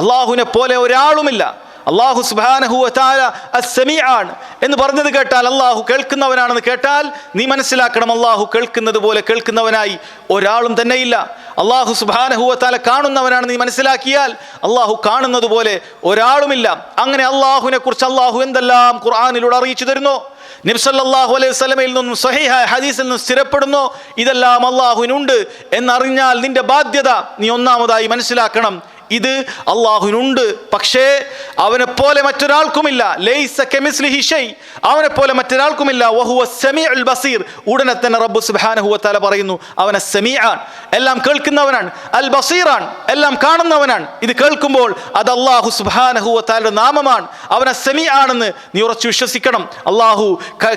അല്ലാഹുവിനെ പോലെ ഒരാളുമില്ല. അല്ലാഹു സുബ്ഹാനഹു വ തആല അസ്-സമീഅ് ആണ് എന്ന് പറഞ്ഞത് കേട്ടാൽ, അല്ലാഹു കേൾക്കുന്നവനാണെന്ന് കേട്ടാൽ നീ മനസ്സിലാക്കണം, അല്ലാഹു കേൾക്കുന്നത് പോലെ കേൾക്കുന്നവനായി ഒരാളും തന്നെയില്ല. അല്ലാഹു സുബ്ഹാനഹു വ തആല കാണുന്നവനാണ് നീ മനസ്സിലാക്കിയാൽ അല്ലാഹു കാണുന്നത് പോലെ ഒരാളുമില്ല. അങ്ങനെ അല്ലാഹുവിനെ കുറിച്ച് അല്ലാഹു എന്തെല്ലാം ഖുർആനിലൂടെ അറിയിച്ചു തരുന്നു, നബി സല്ലല്ലാഹു അലൈഹി വസല്ലമയിൽ നിന്നും സ്വഹീഹായ ഹദീസിൽ നിന്നും സ്ഥിരപ്പെടുന്നു, ഇതെല്ലാം അല്ലാഹുവിനുണ്ട് എന്നറിഞ്ഞാൽ നിന്റെ ബാധ്യത നീ ഒന്നാമതായി മനസ്സിലാക്കണം, ഇത് അള്ളാഹുവിനുണ്ട്. പക്ഷേ അവനെ പോലെ മറ്റൊരാൾക്കുമില്ല. ലൈസ കമിസ്ലിഹി ഷൈ, അവനെ പോലെ മറ്റൊരാൾക്കുമില്ല. വഹുവ സമീഉൽ ബസീർ. ഉടനെ തന്നെ റബ്ബ് സുബ്ഹാനഹു വ തആല പറയുന്നു, അവൻ സമീആൻ, എല്ലാം കേൾക്കുന്നവനാണ്, അൽ ബസീറാൻ, എല്ലാം കാണുന്നവനാണ്. ഇത് കേൾക്കുമ്പോൾ അത് അല്ലാഹു സുബ്ഹാനഹു വ തആലയുടെ നാമമാണ്. അവൻ സമീആണെന്ന് നീ ഉറച്ചു വിശ്വസിക്കണം. അല്ലാഹു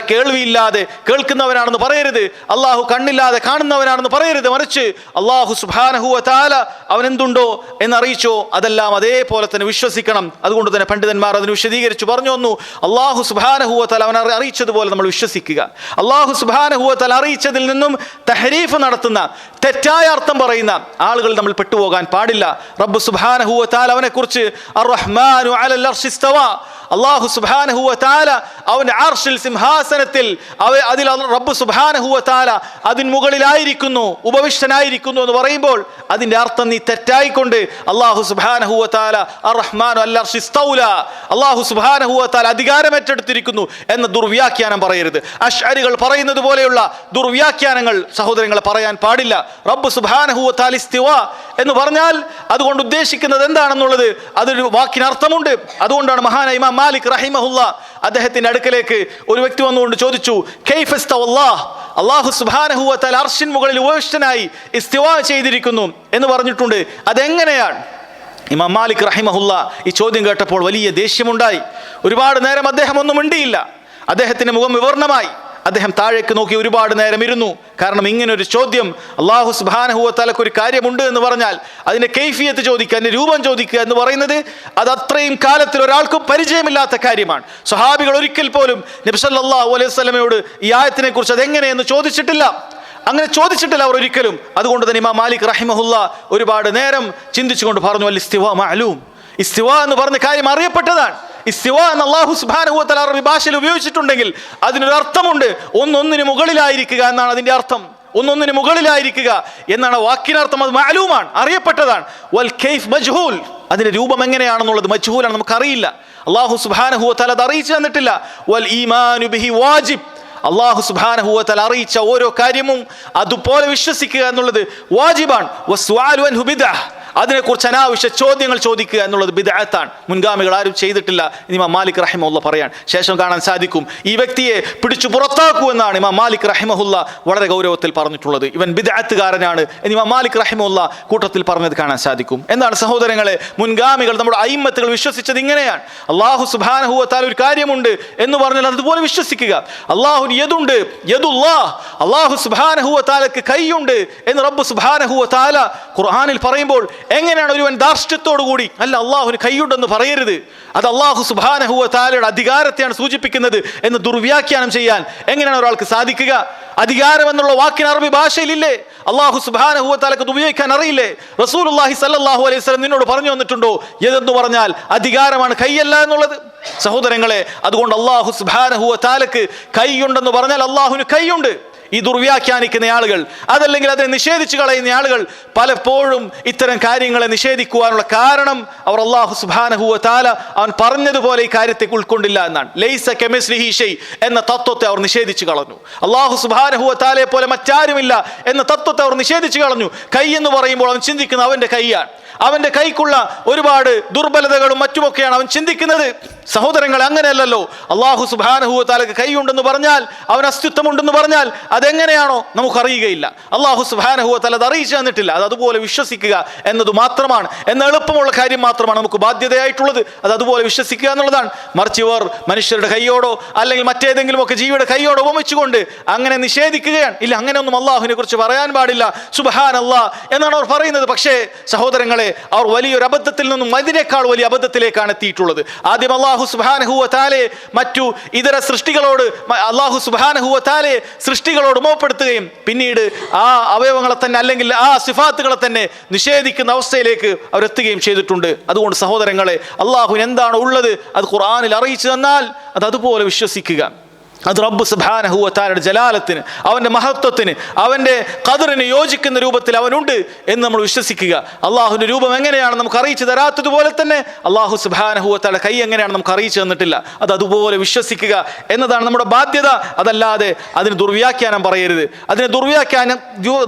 കേൾവിയില്ലാതെ കേൾക്കുന്നവനാണെന്ന് പറയരുത്, അല്ലാഹു കണ്ണില്ലാതെ കാണുന്നവനാണെന്ന് പറയരുത്. മറിച്ച് അല്ലാഹു സുബ്ഹാനഹു വ തആല അവൻ എന്തുണ്ടോ എന്നറിയിച്ചു, അതെല്ലാം അതേപോലെ തന്നെ വിശ്വസിക്കണം. അതുകൊണ്ട് തന്നെ പണ്ഡിതന്മാർ അതിന് വിശദീകരിച്ചു പറഞ്ഞു വന്നു, അല്ലാഹു സുബ്ഹാനഹു വ തആല അവൻ അറിയിച്ചതുപോലെ നമ്മൾ വിശ്വസിക്കുക. അല്ലാഹു സുബ്ഹാനഹു വ തആല അറിയിച്ചതിൽ നിന്നും തഹരീഫ് നടത്തുന്ന, തെറ്റായ അർത്ഥം പറയുന്ന ആളുകൾ നമ്മൾ പെട്ടുപോകാൻ പാടില്ല. റബ്ബ് സുബ്ഹാനഹു വ തആല അവനെ കുറിച്ച് അർ-റഹ്മാനു അലൽ അർശി ഇസ്തവാ, അല്ലാഹു സുബ്ഹാനഹു വ തആല അവന്റെ അർശിൽ, സിംഹാസനത്തിൽ അതിൽ റബ്ബ് സുബ്ഹാനഹു വ തആല അതിന് മുകളിലായിരിക്കുന്നു, ഉപവിഷ്ടനായിരിക്കുന്നു എന്ന് പറയുമ്പോൾ അതിന്റെ അർത്ഥം നീ തെറ്റായിക്കൊണ്ട് അല്ലാഹു അല്ലാഹു സുബ്ഹാനഹു വ തആല അർ-റഹ്മാനു അൽ അർശി ഇസ്തൗല, അല്ലാഹു സുബ്ഹാനഹു വ തആല അധികാരം ഏറ്റെടുത്തിരിക്കുന്നു എന്ന ദുർവ്യാഖ്യാനം പറയരുത്. അശ്അരികൾ പറയുന്നത് പോലെയുള്ള ദുർവ്യാഖ്യാനങ്ങൾ സഹോദരങ്ങളെ പറയാൻ പാടില്ല. റബ്ബ് സുബ്ഹാനഹു വ തആല ഇസ്തിവാ എന്ന് പറഞ്ഞാൽ അതുകൊണ്ട് ഉദ്ദേശിക്കുന്നത് എന്താണെന്നുള്ളത് അതൊരു വാക്കിന് അർത്ഥമുണ്ട്. അതുകൊണ്ടാണ് മഹാനായ ഇമാം മാലിക് റഹിമഹുല്ലാ അദ്ദേഹത്തിന്റെ അടുക്കലേക്ക് ഒരു വ്യക്തി വന്നുകൊണ്ട് ചോദിച്ചു, കൈഫ ഇസ്തവല്ലാഹ്, അല്ലാഹു സുബ്ഹാനഹു വ തആല അർശിൻ മുകളിൽ ഉപവിഷ്ടനായി ഇസ്തിവാ ചെയ്തിരിക്കുന്നു എന്ന് പറഞ്ഞിട്ടുണ്ട്, അതെങ്ങനെയാണ്? ഇമാം മാലിക് റഹിമഹുല്ലാ ഈ ചോദ്യം കേട്ടപ്പോൾ വലിയ ദേഷ്യമുണ്ടായി. ഒരുപാട് നേരം അദ്ദേഹം ഒന്നും മിണ്ടിയില്ല. അദ്ദേഹത്തിന്റെ മുഖം വിവർണമായി. അദ്ദേഹം താഴേക്ക് നോക്കി ഒരുപാട് നേരം ഇരുന്നു. കാരണം ഇങ്ങനൊരു ചോദ്യം, അല്ലാഹു സുബ്ഹാനഹു വ തആലക്ക് ഒരു കാര്യമുണ്ട് എന്ന് പറഞ്ഞാൽ അതിന്റെ കൈഫിയത്ത് ചോദിക്കുക, അതിന്റെ രൂപം ചോദിക്കുക എന്ന് പറയുന്നത് അത് അത്രയും കാലത്തിൽ ഒരാൾക്കും പരിചയമില്ലാത്ത കാര്യമാണ്. സ്വഹാബികൾ ഒരിക്കൽ പോലും നബി സല്ലല്ലാഹു അലൈഹി വസല്ലമയോട് ഈ ആയത്തിനെ കുറിച്ച് അതെങ്ങനെയെന്ന് ചോദിച്ചിട്ടില്ല. അങ്ങനെ ചോദിച്ചിട്ടില്ല അവർ ഒരിക്കലും. അതുകൊണ്ട് തന്നെ ഇമാം മാലിക് റഹിമഹുല്ലാ ഒരുപാട് നേരം ചിന്തിച്ചുകൊണ്ട് പറഞ്ഞു, അൽ ഇസ്തിവാ മഅലൂം, ഇസ്തിവാ എന്ന് പറഞ്ഞ കാര്യം അറിയപ്പെട്ടതാണ്. ഇസ്തിവാ എന്ന് അല്ലാഹു സുബ്ഹാനഹു വ തആല അറബി ഭാഷയിൽ ഉപയോഗിച്ചിട്ടുണ്ടെങ്കിൽ അതിനൊരു അർത്ഥമുണ്ട്. ഒന്നൊന്നിന് മുകളിലായിരിക്കുക എന്നാണ് അതിന്റെ അർത്ഥം. ഒന്നൊന്നിന് മുകളിലായിരിക്കുക എന്നാണ് വാക്കിനർത്ഥം. അത് മഅലൂമാണ്, അറിയപ്പെട്ടതാണ്. വൽ കൈഫ് മജ്ഹൂൽ, അതിന്റെ രൂപം എങ്ങനെയാണെന്നുള്ളത് മജ്ഹൂലാണ്, നമുക്കറിയില്ല. അല്ലാഹു സുബ്ഹാനഹു വ തആല അത് അറിയിച്ചു തന്നിട്ടില്ല. വൽ ഈമാനു ബിഹി വാജിബ്, അല്ലാഹു സുബ്ഹാനഹു വ തആല അറിയിച്ച ഓരോ കാര്യവും അതുപോലെ വിശ്വസിക്കുക എന്നുള്ളത് വാജിബാണ്. വസ്സുആലു അൻഹു ബിദ്അഹ്, അതിനെക്കുറിച്ച് അനാവശ്യ ചോദ്യങ്ങൾ ചോദിക്കുക എന്നുള്ളത് ബിദ്അത്താണ്. മുൻഗാമികൾ ആരും ചെയ്തിട്ടില്ല. ഇമാം മാലിക് റഹിമഹുല്ല പറയാൻ ശേഷം കാണാൻ സാധിക്കും ഈ വ്യക്തിയെ പിടിച്ചു പുറത്താക്കൂ എന്നാണ് ഇമാം മാലിക് റഹിമഹുല്ല വളരെ ഗൗരവത്തിൽ പറഞ്ഞിട്ടുള്ളത്. ഇവൻ ബിദ്അത്തുകാരനാണ് എന്ന് ഇമാം മാലിക് റഹിമഹുല്ല കൂട്ടത്തിൽ പറഞ്ഞത് കാണാൻ സാധിക്കും. എന്താണ് സഹോദരങ്ങളെ, മുൻഗാമികൾ നമ്മുടെ അയിമ്മത്തുകൾ വിശ്വസിച്ചത് ഇങ്ങനെയാണ്. അല്ലാഹു സുബ്ഹാനഹു വ തആല ഒരു കാര്യമുണ്ട് എന്ന് പറഞ്ഞാൽ അതുപോലെ വിശ്വസിക്കുക. അല്ലാഹുവിന് യദുണ്ട്, യദുല്ലാഹ്, അല്ലാഹു സുബ്ഹാനഹു വ തആലക്ക് കൈയുണ്ട് എന്ന് റബ്ബ് സുബ്ഹാനഹു വ തആല ഖുർആനിൽ പറയുമ്പോൾ എങ്ങനെയാണ് ഒരുവൻ ധാർഷ്ട്യത്തോടു കൂടി അല്ല അള്ളാഹുവിന് കൈയുണ്ടെന്ന് പറയരുത്, അത് അല്ലാഹു സുബ്ഹാനഹു വ തആലയുടെ അധികാരത്തെയാണ് സൂചിപ്പിക്കുന്നത് എന്ന് ദുർവ്യാഖ്യാനം ചെയ്യാൻ എങ്ങനെയാണ് ഒരാൾക്ക് സാധിക്കുക? അധികാരം എന്നുള്ള വാക്കിന് അറബി ഭാഷയിലില്ലേ? അല്ലാഹു സുബ്ഹാനഹു വ തആലക്ക് ഉപയോഗിക്കാൻ അറിയില്ലേ? റസൂലുള്ളാഹി സ്വല്ലല്ലാഹു അലൈഹി വസല്ലം നിന്നോട് പറഞ്ഞു വന്നിട്ടുണ്ടോ യദെന്ന് പറഞ്ഞാൽ അധികാരമാണ്, കൈയല്ല എന്നുള്ളത്? സഹോദരങ്ങളെ, അതുകൊണ്ട് അല്ലാഹു സുബ്ഹാനഹു വ തആലക്ക് കൈയുണ്ടെന്ന് പറഞ്ഞാൽ അല്ലാഹുവിന് കൈയുണ്ട്. ഈ ദുർവ്യാഖ്യാനിക്കുന്ന ആളുകൾ, അതല്ലെങ്കിൽ അതിനെ നിഷേധിച്ചു കളയുന്ന ആളുകൾ പലപ്പോഴും ഇത്തരം കാര്യങ്ങളെ നിഷേധിക്കുവാനുള്ള കാരണം അവർ അല്ലാഹു സുബ്ഹാനഹു വ തആല അവൻ പറഞ്ഞതുപോലെ ഈ കാര്യത്തെ ഉൾക്കൊണ്ടില്ല എന്നാണ്. ലൈസ കമിസ്ലിഹി ഷൈ എന്ന തത്വത്തെ അവർ നിഷേധിച്ചു കളഞ്ഞു. അല്ലാഹു സുബ്ഹാനഹു വ തആലയെ പോലെ മറ്റാരുമില്ല എന്ന തത്വത്തെ അവർ നിഷേധിച്ചു കളഞ്ഞു. കൈ എന്ന് പറയുമ്പോൾ അവൻ ചിന്തിക്കുന്നത് അവന്റെ കൈയാണ്, അവന്റെ കൈക്കുള്ള ഒരുപാട് ദുർബലതകളും മറ്റുമൊക്കെയാണ് അവൻ ചിന്തിക്കുന്നത്. സഹോദരങ്ങളെ, അങ്ങനെയല്ലല്ലോ. അല്ലാഹു സുബ്ഹാനഹു വ തആലക്ക് കൈയുണ്ടെന്ന് പറഞ്ഞാൽ, അവൻ അസ്തിത്വമുണ്ടെന്ന് പറഞ്ഞാൽ അതെങ്ങനെയാണോ നമുക്കറിയുകയില്ല. അല്ലാഹു സുബ്ഹാനഹു വ തആല അത് അറിയിച്ചു തന്നിട്ടില്ല. അത് അതുപോലെ വിശ്വസിക്കുക എന്നത് മാത്രമാണ്, എന്ന എളുപ്പമുള്ള കാര്യം മാത്രമാണ് നമുക്ക് ബാധ്യതയായിട്ടുള്ളത്. അത് അതുപോലെ വിശ്വസിക്കുക എന്നുള്ളതാണ്. മറിച്ച് ഇവർ മനുഷ്യരുടെ കൈയോടോ അല്ലെങ്കിൽ മറ്റേതെങ്കിലും ഒക്കെ ജീവിയുടെ കൈയോടോ ഉപമിച്ചുകൊണ്ട് അങ്ങനെ നിഷേധിക്കുകയാണ്. ഇല്ല, അങ്ങനെയൊന്നും അല്ലാഹുവിനെ കുറിച്ച് പറയാൻ പാടില്ല, സുബ്ഹാനല്ലാഹ് എന്നാണ് അവർ പറയുന്നത്. പക്ഷേ സഹോദരങ്ങളെ, അവർ വലിയൊരു അബദ്ധത്തിൽ നിന്നും അതിനേക്കാൾ വലിയ അബദ്ധത്തിലേക്കാണ് എത്തിയിട്ടുള്ളത്. ആദ്യം അല്ലാഹു സുബ്ഹാനഹു വ തആലയെ മറ്റു ഇതര സൃഷ്ടികളോട് അല്ലാഹു സുബ്ഹാനഹു വ തആലയെ സൃഷ്ടികളോട് ഉപമപ്പെടുത്തുകയും പിന്നീട് ആ അവയവങ്ങളെ തന്നെ അല്ലെങ്കിൽ ആ സിഫാത്തുകളെ തന്നെ നിഷേധിക്കുന്ന അവസ്ഥയിലേക്ക് അവരെത്തുകയും ചെയ്തിട്ടുണ്ട്. അതുകൊണ്ട് സഹോദരങ്ങളെ, അല്ലാഹുവിന് എന്താണോ ഉള്ളത് അത് ഖുർആനിൽ അറിയിച്ചു തന്നാൽ അത് അതുപോലെ വിശ്വസിക്കുക. അത് റബ്ബ് സുബ്ഹാനഹു വ തആലയുടെ ജലാലത്തിന്, അവന്റെ മഹത്വത്തിന്, അവന്റെ ഖദറിന് യോജിക്കുന്ന രൂപത്തിൽ അവനുണ്ട് എന്ന് നമ്മൾ വിശ്വസിക്കുക. അള്ളാഹുവിന്റെ രൂപം എങ്ങനെയാണ് നമുക്ക് അറിയിച്ചു തരാത്തതുപോലെ തന്നെ അല്ലാഹു സുബ്ഹാനഹു വ തആല കൈ എങ്ങനെയാണ് നമുക്ക് അറിയിച്ചു തന്നിട്ടില്ല. അത് അതുപോലെ വിശ്വസിക്കുക എന്നതാണ് നമ്മുടെ ബാധ്യത. അതല്ലാതെ അതിന് ദുർവ്യാഖ്യാനം പറയരുത്, അതിനെ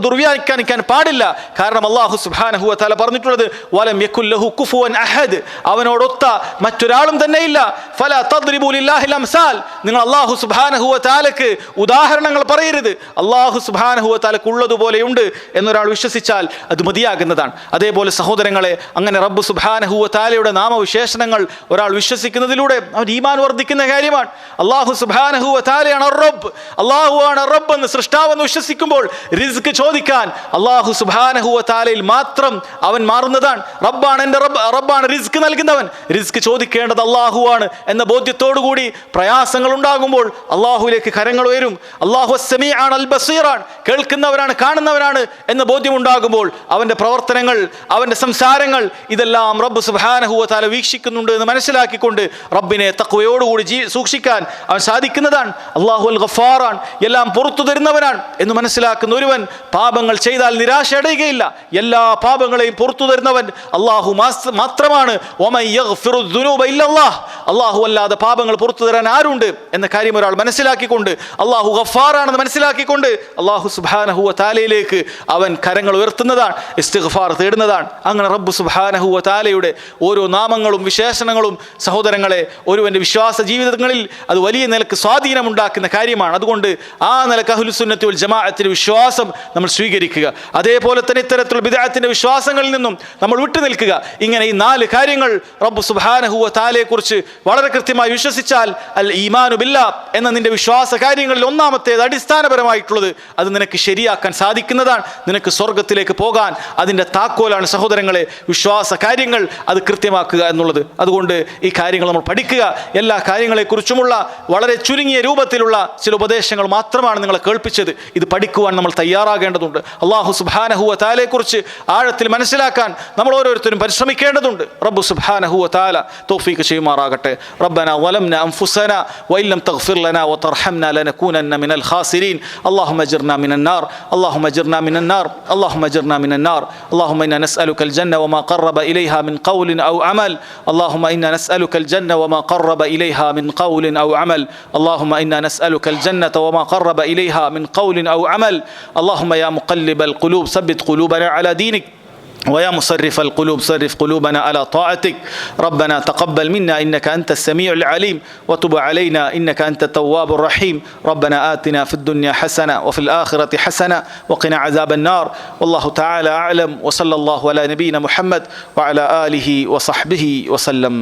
ദുർവ്യാഖ്യാനിക്കാൻ പാടില്ല. കാരണം അല്ലാഹു സുബ്ഹാനഹു വ തആല പറഞ്ഞിട്ടുള്ളത് വലം യകുൽ ലഹു കുഫുവൻ അഹദ്, അവനോടൊത്ത മറ്റൊരാളും തന്നെ ഇല്ല. ഫലാ തദ്രിബു ലില്ലാഹിൽ അംസാൽ, നിങ്ങൾ അല്ലാഹു സുബ്ഹാനഹു വ തആലക്ക് ഉദാഹരണങ്ങൾ പറയരുത്. അല്ലാഹു സുബ്ഹാനഹു വ തആലക്ക് ഉള്ളതുപോലെയുണ്ട് എന്നൊരാൾ വിശ്വസിച്ചാൽ അത് മതിയാകുന്നതാണ്. അതേപോലെ സഹോദരങ്ങളെ, അങ്ങനെ റബ്ബ് സുബ്ഹാനഹു വ തആലയുടെ നാമവിശേഷണങ്ങൾ ഒരാൾ വിശ്വസിക്കുന്നതിലൂടെ അവൻ ഈമാൻ വർദ്ധിക്കുന്ന കാര്യമാണ്. അല്ലാഹു സുബ്ഹാനഹു വ തആലയാണ് റബ്ബ്, അല്ലാഹുവാണ് റബ്ബ് എന്ന് സൃഷ്ടാവെന്ന് വിശ്വസിക്കുമ്പോൾ റിസ്ക് ചോദിക്കാൻ അല്ലാഹു സുബ്ഹാനഹു വ തആലയിൽ മാത്രം അവൻ മാറുന്നതാണ്. റബ്ബാണ് എൻ്റെ റബ്ബാണ് റിസ്ക് നൽകുന്നവൻ, റിസ്ക് ചോദിക്കേണ്ടത് അല്ലാഹുവാണ് എന്ന ബോധ്യത്തോടു കൂടി പ്രയാസങ്ങൾ ഉണ്ടാകുമ്പോൾ അള്ളാഹുവിലേക്ക് കരങ്ങൾ ഉയരും. അള്ളാഹു അസ്സമീഅാണ്, അൽ ബസീറാണ്, കേൾക്കുന്നവരാണ്, കാണുന്നവരാണ് എന്ന ബോധ്യമുണ്ടാകുമ്പോൾ അവൻ്റെ പ്രവർത്തനങ്ങൾ, അവൻ്റെ സംസാരങ്ങൾ ഇതെല്ലാം റബ്ബ് സുബ്ഹാനഹു വ തആല വീക്ഷിക്കുന്നുണ്ട് എന്ന് മനസ്സിലാക്കിക്കൊണ്ട് റബ്ബിനെ തഖ്വയോടുകൂടി സൂക്ഷിക്കാൻ അവൻ സാധിക്കുന്നതാണ്. അള്ളാഹു അൽ ഗഫാറാണ്, എല്ലാം പുറത്തു തരുന്നവനാണ് എന്ന് മനസ്സിലാക്കുന്ന ഒരുവൻ പാപങ്ങൾ ചെയ്താൽ നിരാശ അടയുകയില്ല. എല്ലാ പാപങ്ങളെയും പുറത്തു തരുന്നവൻ അള്ളാഹു മാത്രമാണ്. വമൻ യഗ്ഫിറു ദുനൂബ ഇല്ലല്ലാഹ്, അള്ളാഹു അല്ലാതെ പാപങ്ങൾ പുറത്തു തരാൻ ആരുണ്ട് എന്ന കാര്യം ഒരാൾ മനസ്സിലാക്കിക്കൊണ്ട്, അള്ളാഹു ഗഫാറാണെന്ന് മനസ്സിലാക്കിക്കൊണ്ട് അള്ളാഹു സുബ്ഹാനഹു വ തആലയിലേക്ക് അവൻ കരങ്ങൾ ഉയർത്തുന്നതാണ്, ഇസ്തിഗ്ഫാർ തേടുന്നതാണ്. അങ്ങനെ റബ്ബ് സുബ്ഹാനഹു വ തആലയുടെ ഓരോ നാമങ്ങളും വിശേഷണങ്ങളും സഹോദരങ്ങളെ ഒരുവൻ്റെ വിശ്വാസ ജീവിതങ്ങളിൽ അത് വലിയ നിലക്ക് സ്വാധീനമുണ്ടാക്കുന്ന കാര്യമാണ്. അതുകൊണ്ട് ആ നിലക്ക് അഹ്ലുസുന്നത്തി വൽ ജമാഅത്തിന്റെ വിശ്വാസം നമ്മൾ സ്വീകരിക്കുക. അതേപോലെ തന്നെ ഇത്തരത്തിലുള്ള ബിദ്അത്തിന്റെ വിശ്വാസങ്ങളിൽ നിന്നും നമ്മൾ വിട്ടു നിൽക്കുക. ഇങ്ങനെ ഈ 4 കാര്യങ്ങൾ റബ്ബ് സുബ്ഹാനഹു വ തആലയെ കുറിച്ച് വളരെ കൃത്യമായി വിശ്വസിച്ചാൽ അൽ ഈമാനു ബില്ലാഹ് എന്ന നിന്റെ വിശ്വാസ കാര്യങ്ങളിൽ ഒന്നാമത്തേത് അടിസ്ഥാനപരമായിട്ടുള്ളത് അത് നിനക്ക് ശരിയാക്കാൻ സാധിക്കുന്നതാണ്. നിനക്ക് സ്വർഗത്തിലേക്ക് പോകാൻ അതിൻ്റെ താക്കോലാണ് സഹോദരങ്ങളെ വിശ്വാസ കാര്യങ്ങൾ അത് കൃത്യമാക്കുക എന്നുള്ളത്. അതുകൊണ്ട് ഈ കാര്യങ്ങൾ നമ്മൾ പഠിക്കുക. എല്ലാ കാര്യങ്ങളെക്കുറിച്ചുമുള്ള വളരെ ചുരുങ്ങിയ രൂപത്തിലുള്ള ചില ഉപദേശങ്ങൾ മാത്രമാണ് നിങ്ങളെ കേൾപ്പിച്ചത്. ഇത് പഠിക്കുവാൻ നമ്മൾ തയ്യാറാകേണ്ടതുണ്ട്. അല്ലാഹു സുബ്ഹാനഹു വ തആലയെക്കുറിച്ച് ആഴത്തിൽ മനസ്സിലാക്കാൻ നമ്മൾ ഓരോരുത്തരും പരിശ്രമിക്കേണ്ടതുണ്ട്. റബ്ബ് സുബ്ഹാനഹു വ തആല തൗഫീഖ് ചെയ്യുമാറാകട്ടെ. റബ്ബനാ വലംനാ അൻഫുസനാ വഇൻ ലം തഗ്ഫിർ ലനാ വതർഹംനാ ലനകൂനന്ന മിനൽ ഖാസിരീൻ. اللهم اجرنا من النار، اللهم اجرنا من النار، اللهم اجرنا من النار. اللهم إنا نسألك الجنة وما قرب إليها من قول أو عمل. اللهم إنا نسألك الجنة وما قرب إليها من قول أو عمل. اللهم إنا نسألك الجنة وما قرب إليها من قول أو عمل. اللهم يا مقلب القلوب ثبت قلوبنا على دينك، ويا مصرف القلوب صرف قلوبنا على طاعتك. ربنا تقبل منا إنك أنت السميع العليم وتب علينا إنك أنت التواب الرحيم. ربنا آتنا في الدنيا حسنة وفي الآخرة حسنة وقنا عذاب النار. والله تعالى أعلم، وصلى الله على نبينا محمد وعلى آله وصحبه وسلم.